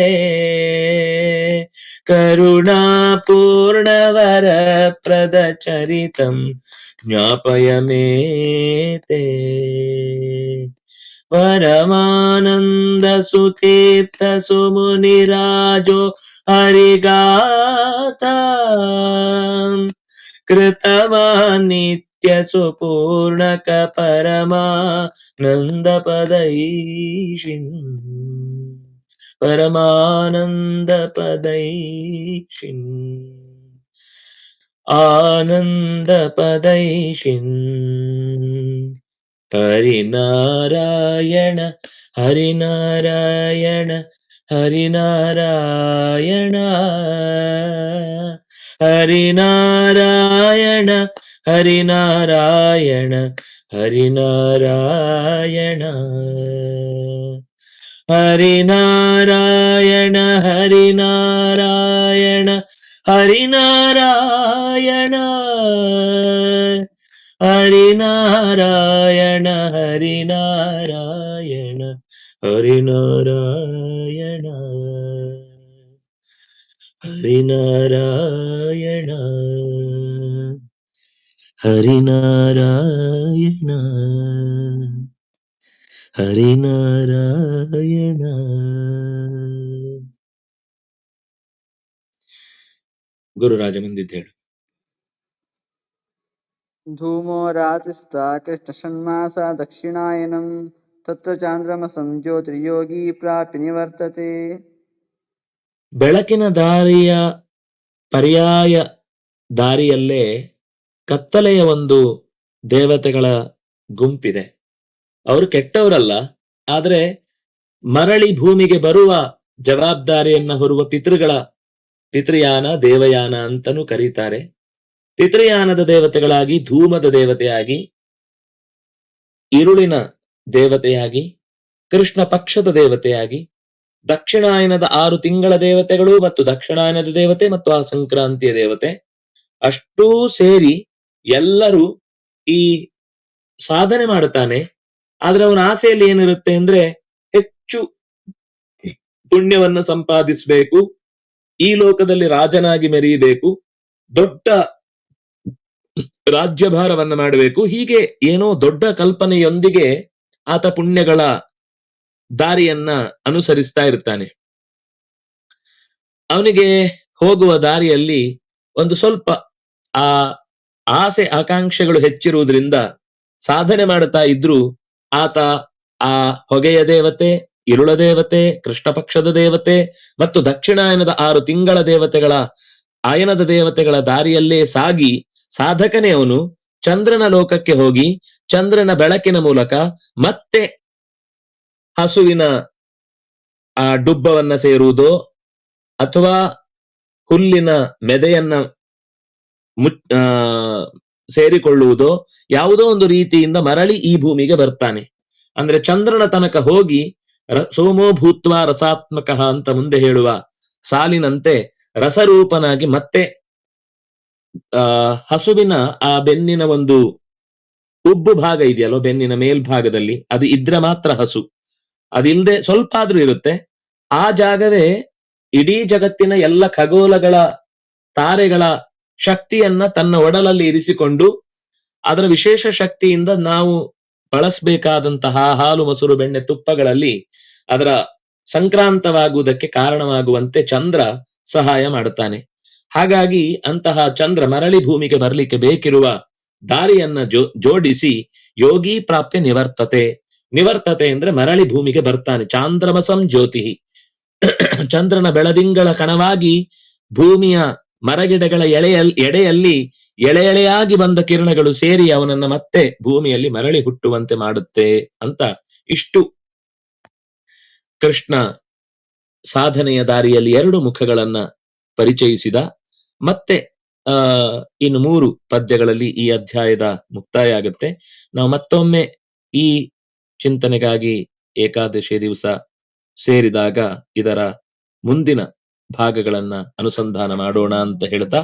A: करुणापूर्णवरप्रदचरितं ज्ञापय मे ते परमानन्दसुतीर्थ सुमुनिराजो हरिगाथा कृतवान् नित्यसुपूर्णक परमानन्दपदैषिन् परमानन्दपदैषिन् आनन्दपदैषिन् हरिनारायण हरिनारायण हरिनारायण हरिनारायण हरिनारायण हरिनारायण हरिनारायण हरिनारायण हरिनारायण हरिनारायण हरिनारायण हरिनारायण हरिनारायण हरिनारायण हरिनारायण गुरुराजमंदिर ಹೇಳು
F: धूमो रातिस्था कृष्णषण्मासा दक्षिणायनं तत्र चान्द्रमसं ज्योतिर्योगी प्राप्य निवर्तते
A: ಬೆಳಕಿನ ದಾರಿಯ ಪರ್ಯಾಯ ದಾರಿಯಲ್ಲೇ ಕತ್ತಲೆಯ ಒಂದು ದೇವತೆಗಳ ಗುಂಪಿದೆ. ಅವರು ಕೆಟ್ಟವರಲ್ಲ, ಆದರೆ ಮರಳಿ ಭೂಮಿಗೆ ಬರುವ ಜವಾಬ್ದಾರಿಯನ್ನ ಹೊರುವ ಪಿತೃಯಾನ ದೇವಯಾನ ಅಂತನೂ ಕರೀತಾರೆ. ಪಿತೃಯಾನದ ದೇವತೆಗಳಾಗಿ ಧೂಮದ ದೇವತೆಯಾಗಿ, ಇರುಳಿನ ದೇವತೆಯಾಗಿ, ಕೃಷ್ಣ ಪಕ್ಷದ ದೇವತೆಯಾಗಿ, ದಕ್ಷಿಣಾಯನದ 6 ತಿಂಗಳ ದೇವತೆಗಳು ಮತ್ತು ದಕ್ಷಿಣಾಯನದ ದೇವತೆ ಮತ್ತು ಆ ಸಂಕ್ರಾಂತಿಯ ದೇವತೆ ಅಷ್ಟೂ ಸೇರಿ ಎಲ್ಲರೂ ಈ ಸಾಧನೆ ಮಾಡುತ್ತಾನೆ. ಆದ್ರೆ ಅವನ ಆಸೆಯಲ್ಲಿ ಏನಿರುತ್ತೆ ಅಂದ್ರೆ ಹೆಚ್ಚು ಪುಣ್ಯವನ್ನ ಸಂಪಾದಿಸಬೇಕು, ಈ ಲೋಕದಲ್ಲಿ ರಾಜನಾಗಿ ಮೆರೆಯಬೇಕು, ದೊಡ್ಡ ರಾಜ್ಯಭಾರವನ್ನ ಮಾಡಬೇಕು. ಹೀಗೆ ಏನೋ ದೊಡ್ಡ ಕಲ್ಪನೆಯೊಂದಿಗೆ ಆತ ಪುಣ್ಯಗಳ ದಾರಿಯನ್ನ ಅನುಸರಿಸ್ತಾ ಇರ್ತಾನೆ. ಅವನಿಗೆ ಹೋಗುವ ದಾರಿಯಲ್ಲಿ ಒಂದು ಸ್ವಲ್ಪ ಆ ಆಸೆ ಆಕಾಂಕ್ಷೆಗಳು ಹೆಚ್ಚಿರುವುದರಿಂದ ಸಾಧನೆ ಮಾಡುತ್ತಾ ಇದ್ರು ಆತ ಆ ಹೊಗೆಯ ದೇವತೆ, ಇರುಳ ದೇವತೆ, ಕೃಷ್ಣ ಪಕ್ಷದ ದೇವತೆ ಮತ್ತು ದಕ್ಷಿಣಾಯನದ 6 ತಿಂಗಳ ದೇವತೆಗಳ ಆಯನದ ದೇವತೆಗಳ ದಾರಿಯಲ್ಲೇ ಸಾಗಿ ಸಾಧಕನೇ ಅವನು ಚಂದ್ರನ ಲೋಕಕ್ಕೆ ಹೋಗಿ ಚಂದ್ರನ ಬೆಳಕಿನ ಮೂಲಕ ಮತ್ತೆ ಹಸುವಿನ ಆ ಡುಬ್ಬವನ್ನ ಸೇರುವುದೋ ಅಥವಾ ಹುಲ್ಲಿನ ಮೆದೆಯನ್ನ ಸೇರಿಕೊಳ್ಳುವುದೋ ಯಾವುದೋ ಒಂದು ರೀತಿಯಿಂದ ಮರಳಿ ಈ ಭೂಮಿಗೆ ಬರ್ತಾನೆ. ಅಂದ್ರೆ ಚಂದ್ರನ ತನಕ ಹೋಗಿ ಸೋಮೋ ಭೂತ್ವ ರಸಾತ್ಮಕ ಅಂತ ಮುಂದೆ ಹೇಳುವ ಸಾಲಿನಂತೆ ರಸರೂಪನಾಗಿ ಮತ್ತೆ ಹಸುವಿನ ಆ ಬೆನ್ನಿನ ಒಂದು ಉಬ್ಬು ಭಾಗ ಇದೆಯಲ್ಲೋ ಬೆನ್ನಿನ ಮೇಲ್ಭಾಗದಲ್ಲಿ, ಅದು ಇದ್ರೆ ಮಾತ್ರ ಹಸು, ಅದಿಲ್ಲದೆ ಸ್ವಲ್ಪ ಆದ್ರೂ ಇರುತ್ತೆ. ಆ ಜಾಗವೇ ಇಡೀ ಜಗತ್ತಿನ ಎಲ್ಲ ಖಗೋಲಗಳ ತಾರೆಗಳ ಶಕ್ತಿಯನ್ನ ತನ್ನ ಒಡಲಲ್ಲಿ ಇರಿಸಿಕೊಂಡು ಅದರ ವಿಶೇಷ ಶಕ್ತಿಯಿಂದ ನಾವು ಬಳಸಬೇಕಾದಂತಹ ಹಾಲು, ಮೊಸರು, ಬೆಣ್ಣೆ, ತುಪ್ಪಗಳಲ್ಲಿ ಅದರ ಸಂಕ್ರಾಂತವಾಗುವುದಕ್ಕೆ ಕಾರಣವಾಗುವಂತೆ ಚಂದ್ರ ಸಹಾಯ ಮಾಡುತ್ತಾನೆ. ಹಾಗಾಗಿ ಅಂತಹ ಚಂದ್ರ ಮರಳಿ ಭೂಮಿಗೆ ಬರಲಿಕ್ಕೆ ಬೇಕಿರುವ ದಾರಿಯನ್ನ ಜೋಡಿಸಿ ಯೋಗಿ ಪ್ರಾಪ್ಯ ನಿವರ್ತತೆ. ನಿವರ್ತತೆ ಅಂದ್ರೆ ಮರಳಿ ಭೂಮಿಗೆ ಬರ್ತಾನೆ. ಚಾಂದ್ರಮಸಂ ಜ್ಯೋತಿ, ಚಂದ್ರನ ಬೆಳದಿಂಗಳ ಕಣವಾಗಿ ಭೂಮಿಯ ಮರಗಿಡಗಳ ಎಡೆಯಲ್ಲಿ ಎಳೆಯಾಗಿ ಬಂದ ಕಿರಣಗಳು ಸೇರಿ ಅವನನ್ನ ಮತ್ತೆ ಭೂಮಿಯಲ್ಲಿ ಮರಳಿ ಹುಟ್ಟುವಂತೆ ಮಾಡುತ್ತೆ ಅಂತ ಇಷ್ಟು ಕೃಷ್ಣ ಸಾಧನೆಯ ದಾರಿಯಲ್ಲಿ 2 ಮುಖಗಳನ್ನ ಪರಿಚಯಿಸಿದ. ಮತ್ತೆ ಇನ್ನು 3 ಪದ್ಯಗಳಲ್ಲಿ ಈ ಅಧ್ಯಾಯದ ಮುಕ್ತಾಯ ಆಗುತ್ತೆ. ನಾವು ಮತ್ತೊಮ್ಮೆ ಈ ಚಿಂತನೆಗಾಗಿ ಏಕಾದಶಿ ದಿವಸ ಸೇರಿದಾಗ ಇದರ ಮುಂದಿನ ಭಾಗಗಳನ್ನ ಅನುಸಂಧಾನ ಮಾಡೋಣ ಅಂತ ಹೇಳ್ತಾ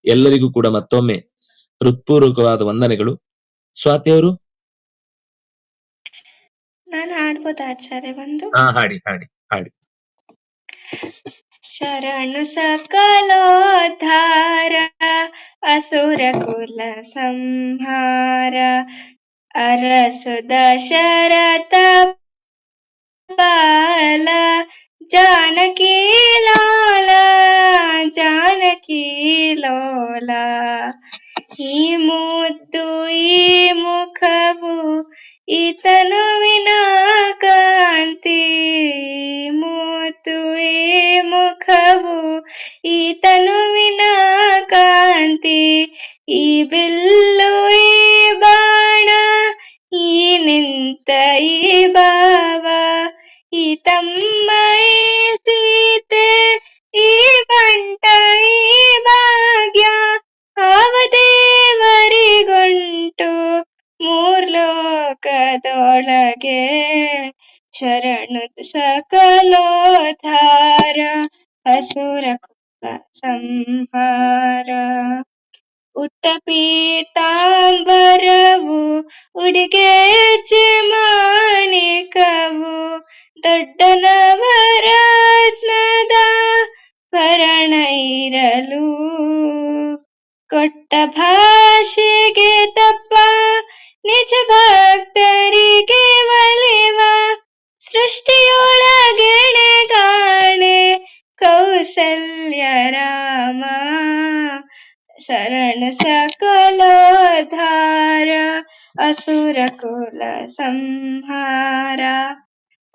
A: ಎಲ್ಲರಿಗೂ ಕೂಡ ಮತ್ತೊಮ್ಮೆ ಹೃತ್ಪೂರ್ವಕವಾದ ವಂದನೆಗಳು. ಸ್ವಾತಿಯವರು
G: ನಾನು ಹಾಡ್ಬೋದ ಆಚಾರ್ಯ ಬಂದು?
A: ಹಾಡಿ ಹಾಡಿ ಹಾಡಿ.
G: ಶರಣು ಸಕಲೋದ್ಧಾರ ಅಸುರ ಕುಲ ಸಂಹಾರ ಅರಸು ದಶರಥ ಬಾಲ ಜಾನಕಿ ಲಾಲ ಜಾನಕಿ ಲೋಲ. ಈ ಮುದ್ದು ಈ ಮುಖವು ಈ ತನುವಿನ ಕಾಂತಿ, ಮುದ್ದು ಈ ಮುಖವು ಈ ತನುವಿನ ಕಾಂತಿ. ಈ ಬಿಲ್ಲು ಈ ಬಾಣ ಈ ನಿಂತ ಈ ಭಾವ, ಈ ತಮ್ಮ ಈ ಸೀತೆ ಈ ಬಂಟ ಈ ಭಾಗ್ಯ. ಆವ ದೇವರಿಗುಂಟು ಮೂರ್ಲೋಕದೊಳಗೆ. ಶರಣು ಸಕಲೋದ್ಧಾರ ಅಸುರ ಕುಲ ಸಂಹಾರ. ಉಟ್ಟ ಪೀತಾಂಬರವು ಉಡಿಗೆ ಮಾಣಿಕವು, ದೊಡ್ಡ ನವರತ್ನದ ಭರಣ ಇರಲು. ಕೊಟ್ಟ ಭಾಷೆಗೆ ತಪ್ಪ ನಿಜ ಭಕ್ತರಿಗೆ ಒಲಿವ, ಸೃಷ್ಟಿಯೊಳಗೆಣೆ ಕಾಣೆ ಕೌಸಲ್ಯ ರಾಮ. ಶರಣು ಸಕಲೋದ್ಧಾರ ಅಸುರ ಕುಲ ಸಂಹಾರ.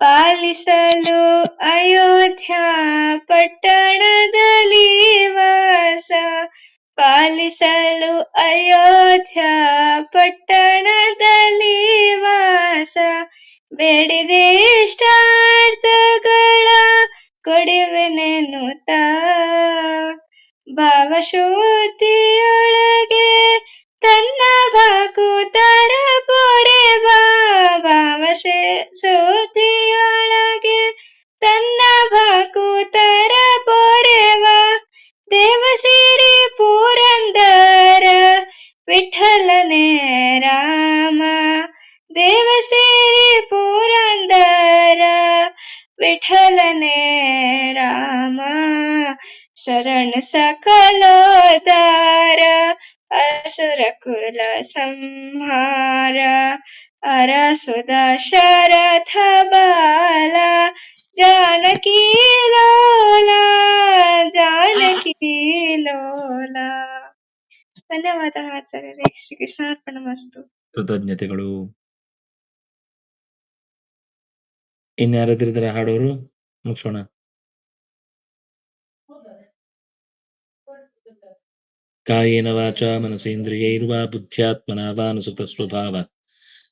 G: ಪಾಲಿಸಲು ಅಯೋಧ್ಯ ಪಟ್ಟಣದಲ್ಲಿ ವಾಸ, ಪಾಲಿಸಲು ಅಯೋಧ್ಯ ಪಟ್ಟಣದಲ್ಲಿ ವಾಸ. ಬೇಡಿದೆ ಇಷ್ಟಾರ್ಥಗಳ ಕೊಡುವೆನೆನ್ನುತ್ತ, ಭಾವಶುದ್ಧಿಯೊಳಗೆ ತನ್ನ ಭಾಕುತರ ಪೊರೆವ. ಭಾವಶುದ್ಧಿಯೊಳಗೆ ತನ್ನ ಭಾಕುತರ ಪೊರೆವ. ದೇವಸಿರಿ ಪುರಂದರ ವಿಠಲನೆ ರಾಮ. ದೇವಸಿರಿ ಪುರಂದರ ವಿಠಲನೆ ರಾಮ. सकलोद्धार असुरकुल संहार अरसुदा शरथ बाला जानकी लोला जानकी लोला. ಧನ್ಯವಾದ ಆಚಾರ್ಯರೇ. ಶ್ರೀ ಕೃಷ್ಣಾರ್ಪಣಮಸ್ತು.
A: ಕೃತಜ್ಞತೆಗಳು. ಇನ್ಯಾರದಿದ್ರೆ ಹಾಡೋರು ಮುಗಿಸೋಣ. ಕಾಯೇನ ವಾಚಾ ಮನಸೇಂದ್ರಿಯೈರ್ವಾ ಬುದ್ಧ್ಯಾತ್ಮನಾ ವಾ ಅನುಸೃತಸ್ವಭಾವ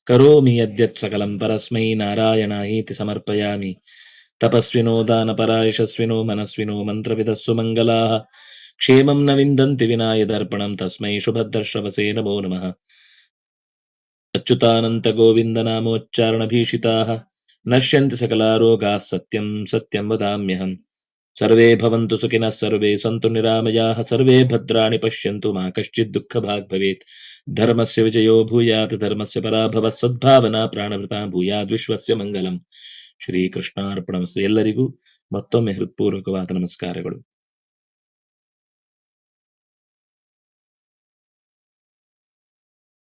A: ಕರೋಮಿ ಯದ್ಯತ್ ಸಕಲಂ ಪರಸ್ಮೈ ನಾರಾಯಣಾಯೇತಿ ಸಮರ್ಪಯಾಮಿ. ತಪಸ್ವಿನೋ ದಾನಪರಾ ಯಶಸ್ವಿನೋ ಮನಸ್ವಿನೋ ಮಂತ್ರವಿದಸ್ಸು ಮಂಗಲಾಃ ಕ್ಷೇಮಂ ನ ವಿಂದಂತಿ ವಿನಾ ಯದರ್ಪಣಂ ತಸ್ಮೈ ಶುಭದ್ರಶ್ರವಸೇ ನಮೋ ನಮಃ. ಅಚ್ಯುತಾನಂತ ಗೋವಿಂದ ನಾಮೋಚ್ಚಾರಣ ಭೀಷಿತಾಃ ನಶ್ಯಂತಿ ಸಕಲಾ ರೋಗಾಃ ಸತ್ಯಂ ಸತ್ಯಂ ವದಾಮ್ಯಹಂ. ಸರ್ವೇ ಭವಂತು ಸುಖಿನಃ ಸರ್ವೇ ಸಂತು ನಿರಾಮಯಾಃ ಸರ್ವೇ ಭದ್ರಾಣಿ ಪಶ್ಯಂತು ಮಾ ಕಶ್ಚಿತ್ ದುಃಖಭಾಗ್ ಭವೇತ್. ಧರ್ಮಸ್ಯ ವಿಜಯೋ ಭೂಯಾತ್ ಧರ್ಮಸ್ಯ ಪರಾಭವಃ ಸದ್ಭಾವನಾ ಪ್ರಾಣವೃತಾ ಭೂಯಾದ್ ವಿಶ್ವಸ್ಯ ಮಂಗಲಂ. ಶ್ರೀಕೃಷ್ಣಾರ್ಪಣಮಸ್ತು. ಎಲ್ಲರಿಗೂ ಮತ್ತೊಮ್ಮೆ ಹೃತ್ಪೂರ್ವಕವಾದ ನಮಸ್ಕಾರಗಳು.